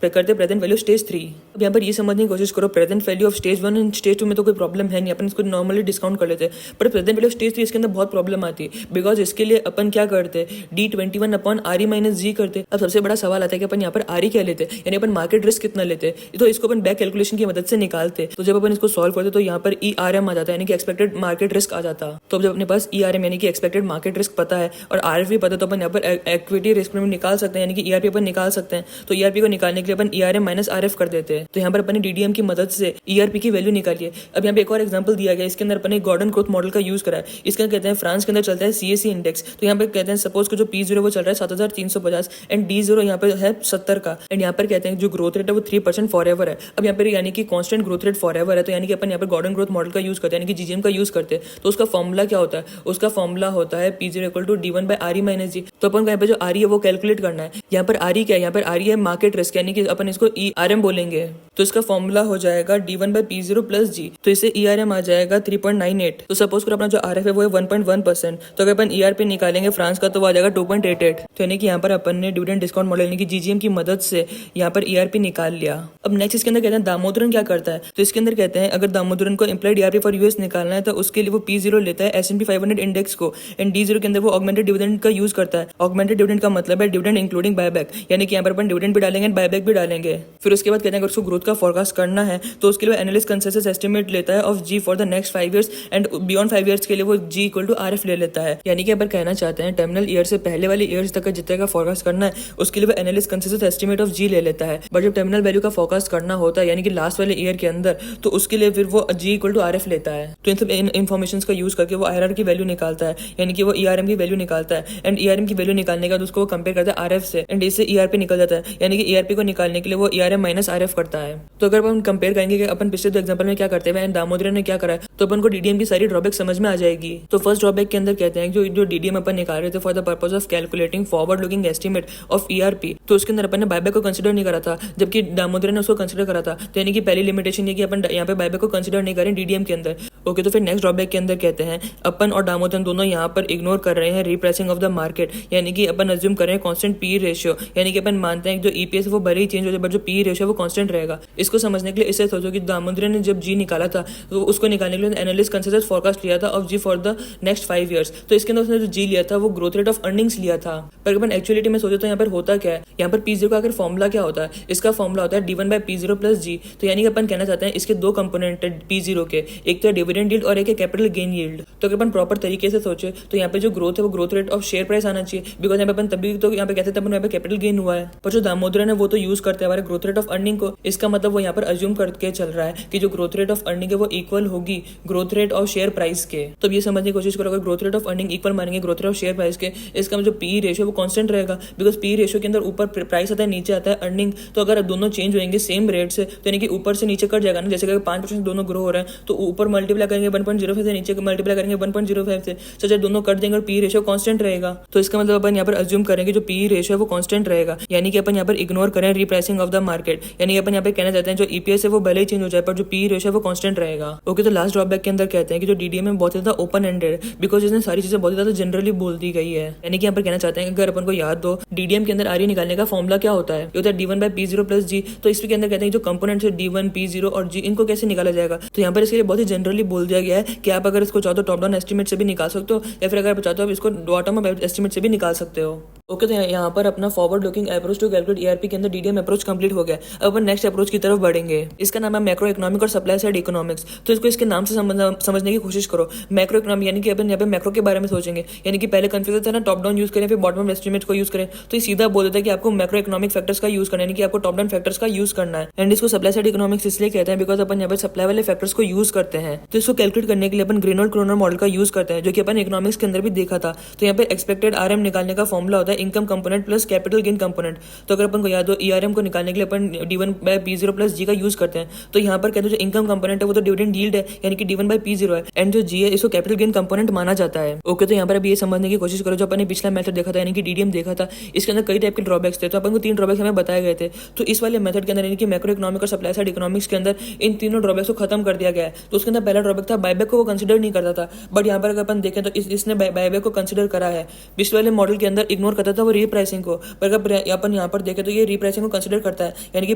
A: करते प्रेजेंट वैल्यू स्टेज 3। अब यहाँ पर ये समझने की कोशिश करो present value of stage 1 and stage 2 में तो कोई प्रॉब्लम है नहीं, अपन इसको नॉर्मली डिस्काउंट कर लेते हैं, पर प्रेजेंट वैल्यू स्टेज 3 इसके अंदर बहुत प्रॉब्लम आती है, बिकॉज इसके लिए अपन क्या करते D21 upon RE minus G करते। अब सबसे बड़ा सवाल आता है कि अपन यहाँ पर RE क्या लेते, यानी अपन मार्केट रिस्क कितना लेते, तो इसको अपन बैक कैलकुलेशन की मदद से निकालते। तो जब अपन इसको सॉल्व करते तो यहाँ पर ERM आ जाता है यानी कि एक्सपेक्टेड मार्केट रिस्क आ जाता। तो जब अपने पास ERM यानी कि एक्सपेक्टेड मार्केट रिस्क पता है और RF भी पता है, तो अपन यहाँ पर इक्विटी रिस्क में निकाल सकते हैं, यानी कि ERP अपन निकाल सकते हैं। तो ERP को निकालने के लिए अपन ERM माइनस RF कर देते हैं। तो यहाँ पर अपन ने DDM की मदद से ERP की वैल्यू निकाली है। अब यहाँ पे एक और एग्जांपल दिया गया, इसके अंदर अपन ने गॉर्डन ग्रोथ मॉडल का यूज करा है। इसके अंदर कहते हैं फ्रांस के अंदर चलता है CAC इंडेक्स। तो यहाँ पे कहते हैं सपोज को जो P0 वो चल रहा है 7,350 एंड D0 यहाँ पे है 70 का, एंड यहाँ पर कहते हैं जो ग्रोथ रेट है वो 3% फॉर एवर है। अब यहाँ पर यानी कि constant growth rate for ever है, तो यानी कि अपन यहाँ पर गॉर्डन ग्रोथ मॉडल का यूज करते हैं, यानी कि GGM का यूज करते हैं। तो उसका फॉर्मूला क्या होता है, उसका फॉर्मूला होता है P0 equal to D1 by RE minus G। तो अपन को यहाँ पे जो RE है वो कैलकुलेट करना है। यहाँ पर RE क्या है, यहाँ पर RE है मार्केट रिस्क, यानी कि अपन इसको ERM बोलेंगे। तो इसका फॉर्मूला हो जाएगा D1 bye P0 plus G, तो इससे ERM आ जाएगा 3.98। तो सपोज करो अपना जो RF है वो है 1.1%, तो अगर अपन ERP निकालेंगे फ्रांस का तो वो आ जाएगा 2.88। तो यानी कि यहाँ पर अपन ने डिविडेंड डिस्काउंट मॉडल यानी कि GGM की मदद से यहाँ पर ERP निकाल लिया। अब नेक्स्ट इसके अंदर कहते हैं दामोदरन क्या करता है। तो इसके अंदर कहते हैं अगर दामोदरन को इम्प्लाइड ERP फॉर US निकालना है तो उसके लिए वो P0 लेता है S&P 500 इंडेक्स को, एंड D0 के अंदर वो ऑगमेंटेड डिविडेंड का यूज करता है। ऑगमेंटेड डिविडेंड का मतलब है डिविडेंड इंक्लूडिंग बायबैक, यानी कि यहाँ पर अपन डिविडेंड भी डालेंगे बायबैक भी डालेंगे। फिर उसके बाद कहते हैं अगर उसको ग्रोथ का फोरकास्ट करना है तो उसके लिए एनालिस्ट कंसेंसस एस्टिमेट लेता है of G for the next 5 years and beyond 5 years के लिए वो G इक्वल टू RF ले लेता है। यानी कि अपन कहना चाहते हैं टर्मिनल ईयर से पहले वाले ईयर्स तक का जितने का फोरकास्ट करना है उसके लिए वो analyst consensus estimate of G ले लेता है, बट जब टर्मिनल वैल्यू का फोरकास्ट करना होता है यानी कि लास्ट वाले ईयर के अंदर, तो उसके लिए फिर वो G इक्वल टू RF लेता है। तो इन सब इन्फॉर्मेशन का यूज करके वो IRR की वैल्यू निकालता है, यानी कि वो ERM की वैल्यू निकालता है, एंड ERM की वैल्यू निकालने के बाद उसको कंपेयर करता है RF से, एंड इससे ERP निकल जाता है, यानी कि ERP को निकालने के लिए वो ERM माइनस RF करता है। तो अगर अपन कंपेयर करेंगे कि अपन पिछले 2 एग्जांपल में क्या करते हैं एंड दामोदरन ने क्या करा है, तो अपन को DDM की सारी ड्रॉबैक समझ में आ जाएगी। तो फर्स्ट ड्रॉबैक के अंदर कहते हैं जो DDM अपन निकाल रहे थे for the purpose of calculating forward looking estimate of ERP, तो उसके अंदर अपन ने बायबैक को कंसिडर नहीं करा था, जबकि दामोदरन ने उसको कंसिडर करा था। तो यानी कि पहली लिमिटेशन ये कि अपन यहाँ पे बायबैक को कंसिडर नहीं करें DDM के अंदर। ओके, तो फिर नेक्स्ट ड्रॉबैक के अंदर कहते हैं अपन और दामोदरन दोनों यहाँ पर इग्नोर कर रहे हैं रिप्राइसिंग ऑफ द मार्केट, यानी कि अपन अज्यूम कर रहे हैं कांस्टेंट PE रेशियो, यानी कि अपन मानते हैं कि जो EPS है वो भले ही चेंज हो जाए बट जो PE रेशियो है वो कांस्टेंट रहेगा। इसको समझने के लिए इससे सोचो कि दामोदरन ने जब G निकाला था तो उसको निकालने के लिए एनालिस्ट कंसेंसस फोरकास्ट लिया था of G for the next 5 years. तो इसके अंदर उसने जो G लिया था वो ग्रोथ रेट ऑफ अर्निंग्स लिया था, पर अपन एक्चुअलिटी में सोचे तो यहाँ पर होता क्या है, यहाँ पर P0 का आखिर फॉर्मूला क्या होता है, इसका फॉर्मूला होता है D1 bye P0 plus G। तो यानी कि अपन कहना चाहते हैं इसके 2 कंपोनेंट है P0 के, एक तो डिविडेंड यील्ड और एक है कैपिटल गेन यील्ड। तो अगर अपन प्रॉपर तरीके से सोचे तो यहाँ पे जो ग्रोथ है वो growth rate of share price आना चाहिए, बिकॉज यहाँ पे अपन तभी तो यहाँ पे कहते थे अपन यहाँ पे कैपिटल गेन हुआ है, पर जो दामोदरन है वो तो यूज करते हैं हमारे ग्रोथ रेट ऑफ अर्निंग को। इसका मतलब वो यहाँ पर अज्यूम करके चल रहा है कि जो ग्रोथ रेट ऑफ अर्निंग है वो इक्वल होगी growth rate of share price के। तो ये समझने की कोशिश करो अगर growth rate of earning equal मानेंगे growth rate of share price के, इसका जो PE रेशियो वो कांस्टेंट रहेगा, बिकॉज PE रेशियो के अंदर ऊपर प्राइस आता है नीचे आता है अर्निंग। तो अगर दोनों चेंज होंगे सेम रेट से तो यानी कि ऊपर से नीचे कट जाएगा ना, जैसे अगर 5% दोनों ग्रो हो रहे हैं तो ऊपर मल्टीप्लाई करेंगे 1.05 से, नीचे मल्टीप्लाई करेंगे 1.05 से, तो जब दोनों कट देंगे और PE रेशियो कांस्टेंट रहेगा। तो इसका मतलब अपन यहाँ पर अज्यूम करेंगे जो PE रेशियो है वो कांस्टेंट रहेगा, यानी कि अपन यहाँ पर इग्नोर करें रिप्राइसिंग ऑफ द मार्केट, यानी अपन यहाँ पे कहना चाहते हैं जो EPS है वो भले ही चेंज हो जाए पर जो PE रेशियो है वो कांस्टेंट रहेगा। ओके, तो लास्ट ड्रॉबैक के अंदर कहते हैं कि जो DDM में बहुत ज्यादा ओपन एंडेड है, बिकॉज इसमें सारी चीजें बहुत ज्यादा जनरली बोल दी गई है। यानी कि यहाँ पर कहना चाहते हैं अगर अपन को याद दो DDM के अंदर RE निकालने का फॉर्मूला क्या होता है, ये होता है D1 bye P0 plus G। तो इसके अंदर कहते हैं जो कंपोनेंट्स है D1 P0 और G इनको कैसे निकाला जाएगा, तो यहाँ पर इसके लिए बहुत ही जनरली बोल दिया गया है कि आप अगर इसको चाहो तो टॉप डाउन एस्टिमेट से भी निकाल सकते हो, या फिर अगर आप चाहते हो इसको बॉटम अप एस्टिमेट से भी निकाल सकते हो। ओके, तो यहाँ पर अपना forward looking approach to calculate ERP के अंदर डीडीएम अप्रोच कंप्लीट हो गया। अब अपन नेक्स्ट अप्रोच की तरफ बढ़ेंगे। इसका नाम है मैक्रो इकोनॉमिक और सप्लाई साइड इकोनॉमिक्स। तो इसको इसके नाम से समझने की कोशिश करो। मैक्रो इकोनॉमिक यानी कि अपन यहाँ पे मैक्रो के बारे में सोचेंगे, यानी कि पहले कन्फ्यूजन था ना टॉप डाउन यूज करें फिर बॉटम अप एस्टिमेट को यूज करें, तो ये सीधा बोल देता है कि आपको मैक्रो इकोनॉमिक फैक्टर्स का यूज करना है, यानी कि आपको टॉप डाउन फैक्टर्स का यूज करना है। एंड इसको सप्लाई साइड इकोनॉमिक्स इसलिए कहते हैं बिकॉज अपन यहाँ पे सप्लाई वाले फैक्टर्स को यूज करते हैं। तो इसको कैलकुलेट करने के लिए अपन ग्रीनर क्रोनर मॉडल का यूज करते हैं, जो कि अपन इकोनॉमिक्स के अंदर भी देखा था। तो यहाँ पे एक्सपेक्टेड आरएम निकालने का फॉर्मुला होता है income component plus capital gain component. तो अगर अपन को याद हो ईआरएम को निकालने के लिए अपन D1/P0 प्लस जी का यूज करते हैं। तो यहाँ पर कहते हैं जो इनकम कंपोनेंट है वो तो डिविडेंड यील्ड है, यानी कि D1/P0 है, एंड जो जी है इसको कैपिटल गेन कंपोनेंट माना जाता है। ओके, तो यहाँ पर अभी ये समझने की कोशिश करो, जो अपन ने पिछला मेथड देखा था यानी कि डीडीएम देखा था, इसके अंदर कई टाइप के ड्रॉबैक्स थे। तो अपन को 3 ड्रॉबैक्स हमें बताए गए थे। तो इस वाले मेथड के अंदर यानी कि मैक्रो इकोनॉमिक और सप्लाई साइड इकोनॉमिक्स के अंदर इन तीनों ड्रॉबैक्स को खत्म कर दिया गया है। तो उसके अंदर पहला ड्रॉबैक था बायबैक को वो कंसिडर नहीं करता था, बट यहाँ पर अगर अपन देखें तो इसने बायबैक को कंसिडर करा है। पिछले वाले मॉडल के अंदर इग्नोर करता था वो रीप्राइसिंग को, पर अगर अपन यहाँ पर देखें तो ये रीप्राइसिंग को कंसिडर करता है, यानी कि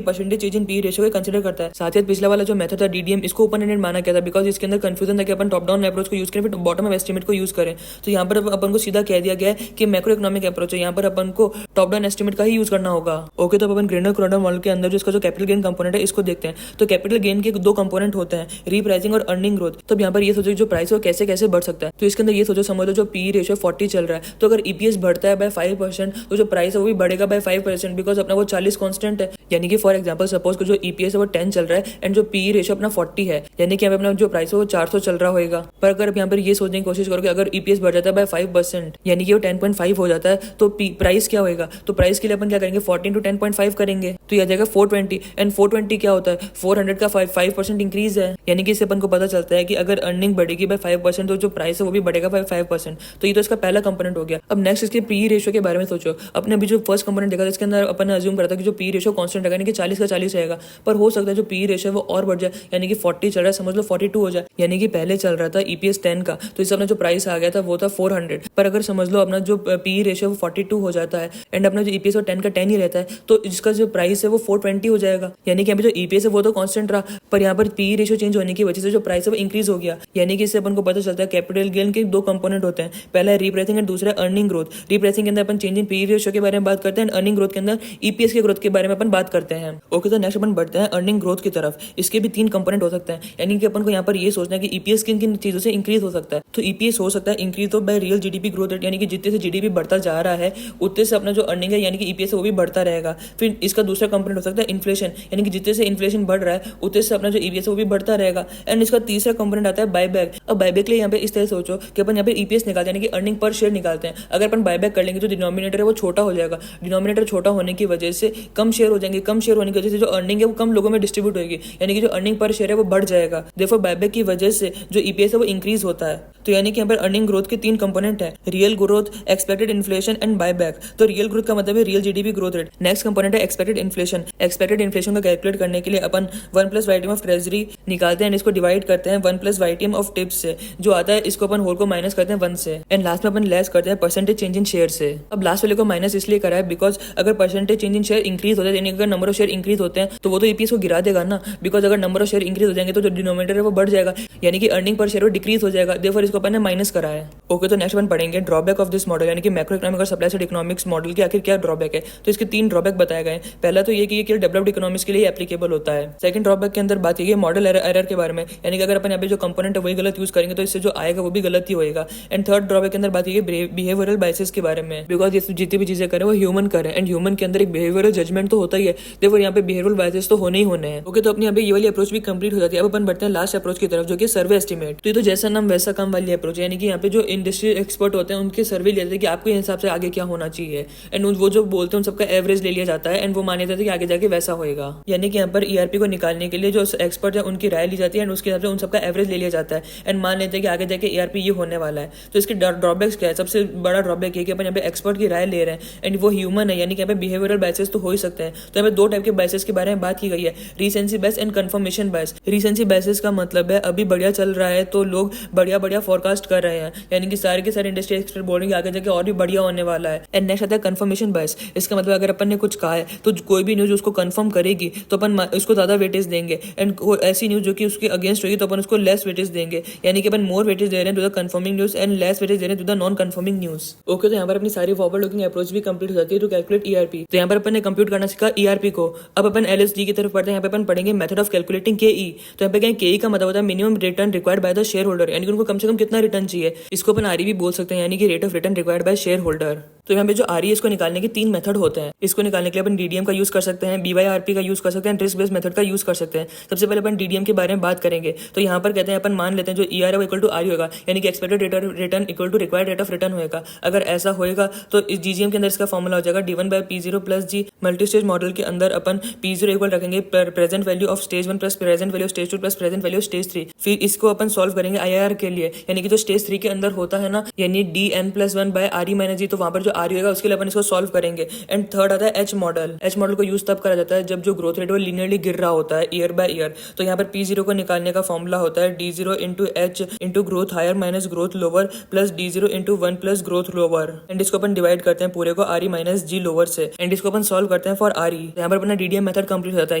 A: percentage change in P ratio को कंसिडर करता है। साथ ही पिछला वाला जो मेथड था डीडीएम, इसको ओपन एंडेड माना गया था बिकॉज इसके अंदर कंफ्यूजन था कि अपन टॉप डाउन अप्रोच को यूज करें फिर बॉटम अप एस्टिमेट को यूज करें। तो यहाँ पर अपन को सीधा कह दिया गया है कि मैक्रो इकोनॉमिक अप्रोच है, यहाँ पर अपन को टॉप डाउन एस्टिमेट का ही यूज करना होगा। ओके, तो अपन ग्रेनर क्रोनर मॉडल के अंदर जो इसका जो कैपिटल गेन कंपोनेंट है इसको देखते हैं। तो कैपिटल गेन के 2 कंपोनेंट होते हैं, रीप्राइसिंग और अर्निंग ग्रोथ। तो यहाँ पर ये सोचो जो प्राइस है वो कैसे कैसे बढ़ सकता है। तो इसके अंदर ये सोचो समझ लो जो पी रेशियो 40 चल रहा है, तो अगर ईपीएस बढ़ता है बाय 5% तो जो प्राइस है वो भी बढ़ेगा बाय 5% बिकॉज अपना वो 40 कांस्टेंट है। यानी कि फॉर एग्जांपल सपोज जो ईपीएस है वो 10 चल रहा है एंड जो पी रेशियो अपना 40 है, यानी कि अपना जो प्राइस है वो 400 चल रहा होगा। पर अगर यहाँ पर ये सोचने की कोशिश करो कि अगर ईपीएस बढ़ जाता है बाय 5% यानी कि वो 10.5 हो जाता है, तो प्राइस क्या होगा। तो प्राइस के लिए अपन क्या करेंगे 14 into 10.5 करेंगे, तो यह जाएगा 420। एंड 420 क्या होता है 400 का 5% इंक्रीज है, यानी कि इससे अपन को पता चलता है कि अगर अर्निंग बढ़ेगी बाय 5% तो जो प्राइस है वो भी बढ़ेगा बाय 5%। तो ये तो इसका पहला कंपोनेंट हो गया। अब नेक्स्ट इसके पी रेशियो के बारे में सोचो। अपने अभी जो फर्स्ट कंपोनेंट देखा था इसके अंदर अपन ने अज्यूम करा था कि जो पी रेशियो कांस्टेंट रहेगा, यानी कि 40 का 40 रहेगा, पर हो सकता है जो पी रेशियो वो और बढ़ जाए, यानी कि 40 चल रहा है समझ लो 42 हो जाए, यानी कि पहले चल रहा था ईपीएस 10 का, तो इससे अपना जो प्राइस आ गया था वो था 400। पर अगर समझ लो अपना जो पी रेशियो वो 42 हो जाता है एंड अपना जो ईपीएस 10 का 10 ही रहता है, तो इसका जो प्राइस है वो 420 हो जाएगा, यानी कि अभी जो ईपीएस है वो तो कांस्टेंट रहा, पर यहाँ पर पी रेशियो चेंज होने की वजह से जो प्राइस है वो इंक्रीज हो गया। यानी कि इससे अपन को पता चलता है कैपिटल गेन के 2 कंपोनेंट होते हैं, पहला है रीप्राइसिंग एंड दूसरा है अर्निंग ग्रोथ। रीप्राइसिंग के अंदर अपन चेंज इन पी रेशियो के बारे में बात करते हैं, अर्निंग ग्रोथ के अंदर ईपीएस के ग्रोथ के बारे में अपन बात करते हैं। ओके, तो नेक्स्ट अपन बढ़ते हैं अर्निंग ग्रोथ की तरफ। इसके भी 3 कंपोनेंट हो सकते हैं, यानी कि अपन को यहाँ पर ये सोचना है कि ईपीएस किन किन चीजों से इंक्रीज हो सकता है। तो ईपीएस हो सकता है इंक्रीज तो by real GDP growth rate, यानी कि जितने से जीडीपी बढ़ता जा रहा है उतने से अपना जो अर्निंग है यानी कि ईपीएस है वो भी बढ़ता रहेगा। फिर इसका दूसरा कंपोनेंट हो सकता है इन्फ्लेशन, यानी कि जितने से इन्फ्लेशन बढ़ रहा है उतने से अपना जो ईपीएस है वो भी बढ़ता रहेगा। एंड इसका तीसरा कंपोनेंट आता है बायबैक। अब बायबैक के लिए यहाँ पे इस तरह सोचो कि अपन यहाँ पे ईपीएस निकालते हैं, यानी कि अर्निंग पर शेयर निकालते हैं। अगर अपन बायबैक कर लेंगे तो डिनोमिनेटर है वो छोटा हो जाएगा, डिनोमिनेटर छोटा होने की वजह से कम शेयर हो जाएंगे, कम शेयर होने की वजह से जो अर्निंग है वो कम लोगों में डिस्ट्रीब्यूट होगी, यानी कि जो अर्निंग पर शेयर है वो बढ़ जाएगा। देखो बायबैक की वजह से जो ईपीएस है वो इंक्रीज होता है। तो यानी कि यहाँ पर अर्निंग ग्रोथ के 3 कंपोनेंट है, real growth, expected inflation and buyback. तो रियल ग्रोथ का मतलब है real GDP growth rate. Next component है एक्सपेक्टेड इन्फ्लेशन। एक्सपेक्टेड इन्फ्लेशन को कैलकुलेट करने के लिए अपन 1 प्लस वाईटीएम ऑफ ट्रेजरी निकालते हैं, इसको डिवाइड करते हैं 1 प्लस वाईटीएम ऑफ टिप्स से, जो आता है इसको अपन होल को माइनस करते हैं 1 से, एंड लास्ट में अपन लेस करते हैं परसेंटेज चेंज इन शेयर से। अब लास्ट वाले को माइनस इसलिए करा है बिकॉज अगर परसेंटेज चेंज इन शेयर इंक्रीज होता है, यानी अगर नंबर ऑफ शेयर इंक्रीज होते हैं तो वो तो ईपीएस को गिरा देगा ना, बिकॉज अगर नंबर ऑफ शेयर इंक्रीज हो जाएंगे तो जो डिनोमिनेटर है वो बढ़ जाएगा, यानी कि अर्निंग पर शेयर वो डिक्रीज हो जाएगा। देयरफॉर इसको अपन ने माइनस करा है। ओके, तो नेक्स्ट अपन पढ़ेंगे ड्रॉबैक ऑफ दिस मॉडल, यानी कि मैक्रो इकोनॉमिक और सप्लाई साइड इकोनॉमिक्स मॉडल के आखिर क्या ड्रॉबैक है। तो इसके 3 ड्रॉबैक बताए गए। पहला तो ये कि ये डेवलप्ड इकोनॉमिक्स के लिए एप्लीकेबल होता है। सेकंड ड्रॉबैक के अंदर बात ये मॉडल एरर के बारे में, यानी कि अगर अपन यहाँ पे जो कंपोनेंट है वही गलत यूज करेंगे तो इससे जो आएगा वो भी गलत ही होगा। एंड थर्ड ड्रॉबैक के अंदर बात ये बिहेवियरल बायसेस के बारे में, बिकॉज ये जितनी भी चीजें करें वो ह्यूमन करें एंड ह्यूमन के अंदर एक बिहेवियरल जजमेंट तो होता ही है, देखो यहाँ पे बिहेवियरल बायसेस तो होने ही होने हैं। ओके, तो अपनी यहाँ पे ये वाली अप्रोच भी कंप्लीट हो जाती है। अब अपन बढ़ते हैं लास्ट अप्रोच की तरफ जो कि सर्वे एस्टिमेट। तो ये तो जैसा नाम वैसा काम वाली अप्रोच है, यानी कि यहाँ पे जो इंडस्ट्री एक्सपर्ट होते हैं उनके सर्वे लेते हैं कि आपके हिसाब से आगे क्या होना चाहिए, एंड वो जो बोलते हैं उन सबका एवरेज ले लिया जाता है एंड वो माने जाते हैं कि आगे जाके वैसा होएगा। यानी कि यहाँ पर ईआरपी को निकालने के लिए जो एक्सपर्ट है उनकी राय ली जाती है एंड उसके हिसाब से उन सबका एवरेज ले लिया जाता है एंड मान लेते हैं कि आगे जाके ईआरपी ये होने वाला है। तो इसके ड्रॉबैक्स क्या है, सबसे बड़ा ड्रॉबैक है कि अपन यहाँ पे एक्सपर्ट की राय ले रहे हैं एंड वो ह्यूमन है, यानी कि यहाँ पे बिहेवियरल बायसेस तो हो ही सकते हैं। तो यहाँ पे 2 टाइप के बायसेस के बारे में बात की गई है, recency bias and confirmation bias. Recency biases का मतलब है अभी बढ़िया चल रहा है तो लोग बढ़िया फोरकास्ट कर रहे हैं, यानी कि सारे के सारे इंडस्ट्री एक्सपर्ट बोल रहे हैं आगे जाके और भी बढ़िया होने वाला है। एंड नेक्स्ट आता है कंफर्मेशन बायस। इसका मतलब अगर अपन ने कुछ कहा है तो कोई भी न्यूज उसको कंफर्म करेगी तो अपन उसको ज्यादा वेटेज देंगे, एंड ऐसी न्यूज जो कि उसके अगेंस्ट होगी तो अपन उसको लेस वेटेज देंगे, यानी कि अपन मोर वेटेज दे रहे हैं to the confirming news and less weightage दे रहे हैं to the non confirming news. Okay, तो यहाँ पर अपनी सारी फॉरवर्ड लुकिंग अप्रोच भी कंप्लीट हो जाती है टू कैलकुलेट ईआरपी। तो यहाँ पर अपन ने कंप्यूट करना सीखा ईआरपी को। अब अपन एलएसडी की तरफ पढ़ते हैं। यहाँ पे अपन पढ़ेंगे मेथड ऑफ कैलकुलेटिंग केई। तो यहाँ पे केई का मतलब होता है minimum return required by the share holder, यानी कि उनको कम से कम कितना रिटर्न चाहिए। इसको अपन आरई भी बोल सकते हैं, यानी कि rate of return required by share holder. तो यहाँ पे जो आरई है इसको निकालने के 3 मेथड होते हैं। इसको निकालने के लिए अपन डीडीएम का यूज कर सकते हैं, बीवाईआरपी का यूज कर सकते हैं, रिस्क बेस्ड मेथड का यूज कर सकते हैं। सबसे पहले अपन डीडीएम के बारे में बात करेंगे। तो यहाँ पर कहते हैं अपन मान लेते हैं जो ईआर इक्वल टू आरई होगा, यानी कि expected return equal to required rate of return होगा। अगर ऐसा होएगा तो इस जीजीएम के अंदर इसका फॉर्मूला हो जाएगा D1 बाय P0 प्लस जी। मल्टी स्टेज मॉडल के अंदर अपन P0 इक्वल रखेंगे present value of stage 1 plus present value of stage 2 plus present value of stage 3। फिर इसको अपन सॉल्व करेंगे आईआर के लिए, यानी कि जो स्टेज 3 के अंदर होता है ना, यानी DN+1 बाय आरई माइनस जी। तो वहां पर जो आरई होगा उसके लिए अपन इसको सॉल्व करेंगे। एंड थर्ड आता है एच मॉडल। एच मॉडल को यूज तब करा जाता है जब जो ग्रोथ रेट वो लिनियरली गिर रहा होता है ईयर बाय ईयर। तो यहाँ पर P0 को निकालने का फॉर्मूला होता है D0 into H into growth higher minus growth lower plus D0 into 1 plus growth lower. And इसको अपन डिवाइड करते हैं पूरे को आरई माइनस जी लोअर से। एंड इसको अपन सॉल्व करते हैं फॉर आरई। यहाँ पर अपना डीडीएम मेथड कंप्लीट हो जाता है।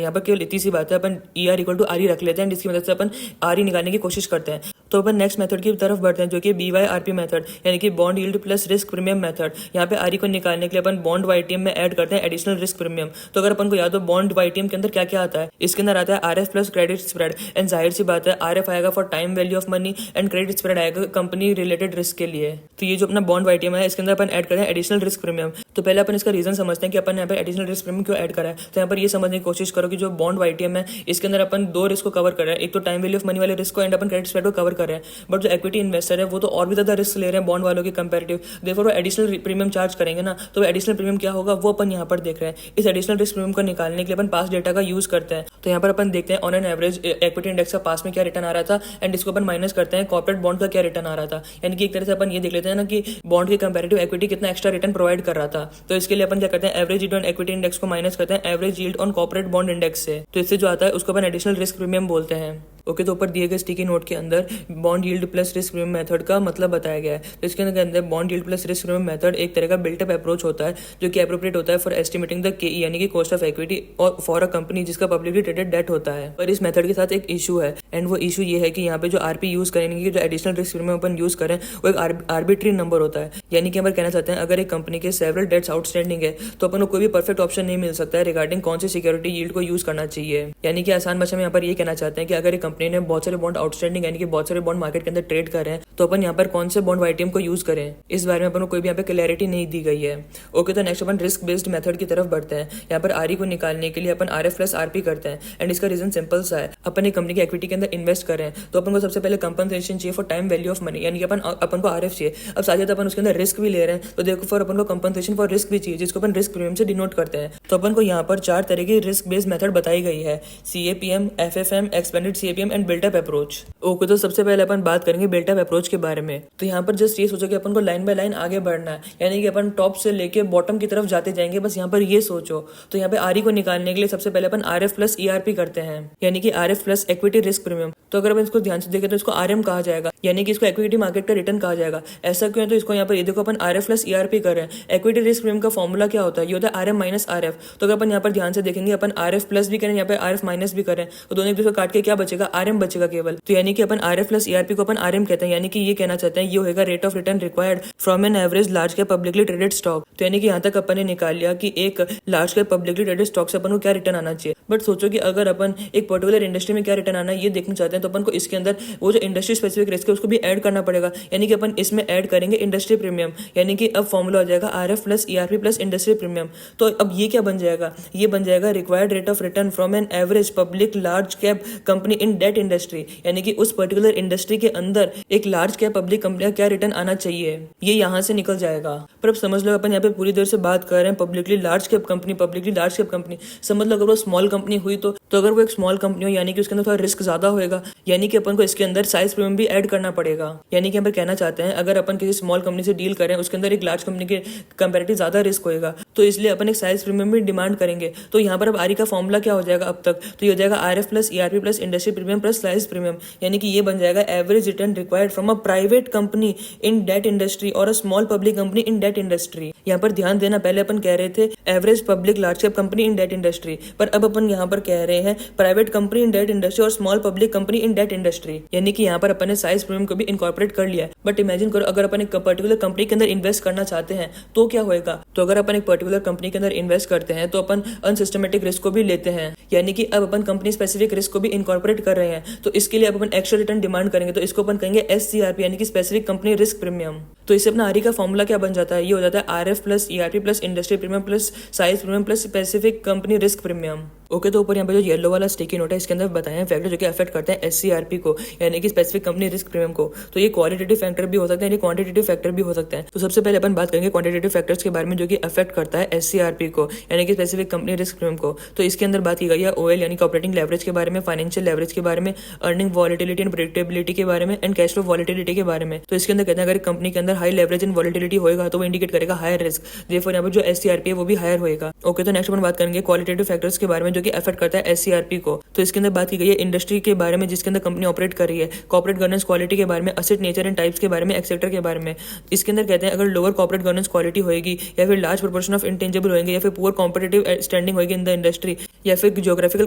A: यहाँ पर केवल इतनी सी बात है, अपन ईआर इक्वल टू आरई रख लेते हैं, जिसकी मदद से अपन आरई निकालने की कोशिश करते हैं। तो अपन नेक्स्ट मेथड की तरफ बढ़ते हैं, जो कि बीवाईआरपी मेथड, यानी कि bond yield plus risk premium method. यहाँ पे आरई को निकालने के लिए अपन बॉन्ड वाईटीएम में ऐड करते हैं एडिशनल रिस्क प्रीमियम। तो अगर अपन को याद हो बॉन्ड वाईटीएम के अंदर क्या क्या आता है, इसके अंदर आता है RF plus credit spread. And जाहिर सी बात है आरएफ आएगा for time value of money and credit spread आएगा कंपनी रिलेटेड रिस्क के लिए। तो ये जो अपना बॉन्ड वाईटीएम है इसके अंदर अपन ऐड करते हैं एडिशनल रिस्क प्रीमियम। तो पहले अपन इसका रीजन समझते हैं कि अपन यहाँ पे एडिशनल रिस्क प्रीमियम क्यों ऐड करा है। तो यहाँ पर ये समझने की कोशिश करो कि जो बॉन्ड वाईटीएम है इसके अंदर अपन 2 रिस्क को कवर कर रहे हैं, एक तो टाइम वैल्यू ऑफ मनी वाले रिस्क को एंड अपन क्रेडिट स्प्रेड को कवर कर रहे हैं। बट जो इक्विटी इन्वेस्टर है वो तो और भी ज्यादा रिस्क ले रहे हैं बॉन्ड वालों के कंपैरेटिव, देयरफॉर वो एडिशनल प्रीमियम चार्ज करेंगे ना। तो एडिशनल प्रीमियम क्या होगा वो अपन यहाँ पर देख रहे हैं। इस एडिशनल रिस्क प्रीमियम को निकालने के लिए अपन पास डेटा का यूज करते हैं। तो यहाँ पर अपन देखते हैं on an average equity index का पास में क्या रिटर्न आ रहा था, एंड इसको अपन माइनस करते हैं कॉर्पोरेट बॉन्ड का क्या रिटर्न आ रहा था। यानी कि एक तरह से अपन ये देख लेते हैं ना कि बॉन्ड के कंपैरेटिव इक्विटी कितना एक्स्ट्रा रिटर्न प्रोवाइड कर रहा था। तो इसके लिए अपन क्या करते हैं average yield on equity index को माइनस करते हैं average yield on corporate bond index से। तो इससे जो आता है उसको अपन एडिशनल रिस्क प्रीमियम बोलते हैं। ओके, तो ऊपर दिए गए स्टिकी नोट के अंदर bond yield plus risk premium method का मतलब बताया गया है। तो इसके अंदर bond yield plus risk premium method एक तरह का बिल्टअप अप्रोच होता है जो कि एप्रोप्रिएट होता है फॉर एस्टिमेटिंग द केई, यानी कि कॉस्ट ऑफ इक्विटी और फॉर अ कंपनी जिसका पब्लिकली ट्रेडेड डेट होता है। पर इस मेथड के साथ एक इशू है, एंड वो इशू ये है कि यहाँ पे जो आरपी यूज करेंगे, जो एडिशनल रिस्क प्रीमियम अपन यूज करें, वो एक आर्बिट्री नंबर होता है। यानी कि हम कहना चाहते हैं अगर एक कंपनी के सेवरल डेट्स आउटस्टैंडिंग है तो अपन को कोई भी परफेक्ट ऑप्शन नहीं मिल सकता है रिगार्डिंग कौन सी सिक्योरिटी यील्ड को यूज करना चाहिए। यानी कि आसान भाषा में यहाँ पर ये कहना चाहते हैं कि अगर एक कंपनी ने बहुत सारे बॉन्ड आउटस्टैंडिंग, यानी कि बहुत सारे बॉन्ड मार्केट के अंदर ट्रेड कर रहे हैं, तो अपन यहाँ पर कौन से बॉन्ड वाईटीएम को यूज करें, इस बारे में अपन को कोई भी यहाँ पे क्लैरिटी नहीं दी गई है। ओके, तो नेक्स्ट अपन रिस्क बेस्ड मेथड की तरफ बढ़ते हैं। यहाँ पर आरई को निकालने के लिए अपन आरएफ प्लस आरपी करते हैं, एंड इसका रीजन सिंपल सा है। अपन एक कंपनी की इक्विटी के अंदर इन्वेस्ट करें तो अपन को सबसे पहले कंपनसेशन चाहिए for time value of money, यानी कि अपन को आरएफ चाहिए। अब साथ अपन उसके अंदर रिस्क भी ले रहे हैं, तो देखो फॉर अपन को कंपनसेशन फॉर रिस्क भी चाहिए, जिसको अपन रिस्क प्रीमियम से डिनोट करते हैं। तो अपन को यहाँ पर 4 तरह की रिस्क बेस्ड मेथड बताई गई है, CAPM, FFM, expanded CAPM and built up approach. Okay, तो सबसे पहले अपन बात करेंगे बिल्टअप अप्रोच के बारे में। तो यहाँ पर जस्ट ये सोचो कि अपन को लाइन बाय लाइन आगे बढ़ना है, यानी कि अपन टॉप से लेके बॉटम की तरफ जाते जाएंगे, बस यहाँ पर ये सोचो। तो यहाँ पे आरई को निकालने के लिए सबसे पहले अपन आरएफ प्लस ईआरपी करते हैं, यानी कि RF plus equity risk premium. तो अगर अपन इसको ध्यान से देखें तो इसको आरएम कहा जाएगा, यानी कि इसको इक्विटी मार्केट का रिटर्न कहा जाएगा। ऐसा क्यों है, तो इसको यहाँ पर ये देखो अपन आरएफ प्लस ईआरपी कर रहे हैं। इक्विटी रिस्क प्रीमियम का फॉर्मूला क्या होता है, ये होता है आरएम माइनस आरएफ। तो अगर अपन यहाँ पर ध्यान से देखेंगे अपन आरएफ प्लस भी करें, यहाँ पे आरएफ माइनस भी करें, तो दोनों एक दूसरे काट के क्या बचेगा, आरएम बचेगा केवल। तो यानी कि अपन आरएफ प्लस ईआरपी को अपन आरएम कहते हैं, यानी कि ये कहना चाहते हैं ये होगा rate of return required from an average large cap publicly traded stock. तो यानी कि यहाँ तक अपन ने निकाल लिया कि एक large cap publicly traded stock से अपन को क्या रिटर्न आना चाहिए। बट सोचो कि अगर अपन एक पर्टिकुलर इंडस्ट्री में क्या रिटर्न आना है ये देखना चाहते हैं, तो अपन को इसके अंदर वो जो इंडस्ट्री स्पेसिफिक रिस्क है उसको भी ऐड करना पड़ेगा, यानी कि अपन इसमें ऐड करेंगे इंडस्ट्री प्रीमियम, यानी कि अब फॉर्मूला हो जाएगा RF plus ERP plus industry premium. तो अब ये क्या बन जाएगा, ये बन जाएगा required rate of return from an average public large cap company in that industry, यानी कि उस पर्टिकुलर इंडस्ट्री के अंदर एक लार्ज कैप पब्लिक कंपनी का क्या रिटर्न आना चाहिए, ये यहाँ से निकल जाएगा। पर अब समझ लो अपन यहाँ पे पूरी देर से बात कर रहे हैं पब्लिकली लार्ज कैप कंपनी, समझ लो अगर वो स्मॉल कंपनी हुई तो अगर वो एक स्मॉल कंपनी हो, यानी कि उसके अंदर थोड़ा रिस्क ज्यादा होएगा, यानी कि अपन को इसके अंदर साइज प्रीमियम भी ऐड करना पड़ेगा। यानी कि हम कहना चाहते हैं अगर अपन किसी स्मॉल कंपनी से डील करें उसके अंदर एक लार्ज कंपनी के कंपैरेटिव ज्यादा रिस्क होएगा, तो इसलिए अपन एक साइज प्रीमियम भी डिमांड करेंगे। तो यहाँ पर अब आरई का फॉर्मूला क्या हो जाएगा अब तक, तो ये हो जाएगा RF plus ERP plus industry premium plus size premium, यानी कि ये बन जाएगा average return required from a private company in that industry और a small public company in that industry. यहाँ पर ध्यान देना, पहले अपन कह रहे थे average public large cap company in that industry, पर अब अपन यहाँ पर कह रहे हैं private company in that industry और small public company in that industry, यानी कि यहाँ पर अपन ने साइज प्रीमियम को भी इनकॉर्पोरेट कर लिया है। बट इमेजिन करो अगर अपन एक पर्टिकुलर कंपनी के अंदर इन्वेस्ट करना चाहते हैं तो क्या होएगा। तो अगर अपन एक पर्टिकुलर कंपनी के अंदर इन्वेस्ट करते हैं तो अपन अनसिस्टमेटिक रिस्क को भी लेते हैं, यानी कि अब अपन कंपनी स्पेसिफिक रिस्क को भी इनकॉर्पोरेट कर रहे हैं। तो इसके लिए अब अपन एक्स्ट्रा रिटर्न डिमांड करेंगे, तो इसको अपन कहेंगे SCRP, यानी कि स्पेसिफिक कंपनी रिस्क प्रीमियम। तो इससे अपना आरई का फॉर्मूला क्या बन जाता है, ये हो जाता है RF plus ERP plus industry premium plus size premium plus specific company risk premium. Okay, तो ऊपर यहाँ पे जो येलो वाला स्टिकी नोट है इसके अंदर बताए हैं फैक्टर जो कि अफेक्ट करते हैं SCRP को, यानी कि स्पेसिफिक कंपनी रिस्क प्रीमियम को। तो ये क्वालिटेटिव फैक्टर भी हो सकते हैं, यानी क्वांटिटेटिव फैक्टर भी हो सकते हैं। तो सबसे पहले अपन बात करेंगे क्वांटिटेटिव फैक्टर्स के बारे में जो कि अफेक्ट करता है SCRP को, यानी कि स्पेसिफिक कंपनी रिस्क प्रीमियम को। तो इसके अंदर बात की गई है OL यानी कि ऑपरेटिंग लेवरेज के बारे में, फाइनेंशियल लेवरेज के बारे में, अर्निंग वॉलिटिलिटी एंड प्रेडिक्टेबिलिटी के बारे में, एंड कैश फ्लो वॉलिटिलिटी के बारे में। तो इसके अंदर कहते हैं अगर कंपनी के अंदर हाई लेवरेज एंड वॉलिटिलिटी होगा तो वो इंडिकेट करेगा हायर रिस्क, देयरफॉर यहाँ पर जो SCRP है वो भी हायर होगा। ओके, तो नेक्स्ट अपन बात करेंगे क्वालिटेटिव फैक्टर्स के बारे में जो कि अफेक्ट करता है SCRP को। तो इसके अंदर बात की गई है इंडस्ट्री के बारे में जिसके अंदर कंपनी ऑपरेट कर रही है, कॉर्पोरेट गवर्नेंस क्वालिटी के बारे में, असेट नेचर एंड टाइप्स के बारे में, एक्सेक्टर के बारे में। इसके अंदर कहते हैं अगर लोअर कॉर्पोरेट गवर्नेंस क्वालिटी होगी या फिर लार्ज प्रोपोर्शन ऑफ इंटेंजिबल होंगे या फिर पुअर कॉम्पिटिटिव स्टैंडिंग होगी इन द इंडस्ट्री, या फिर ज्योग्राफिकल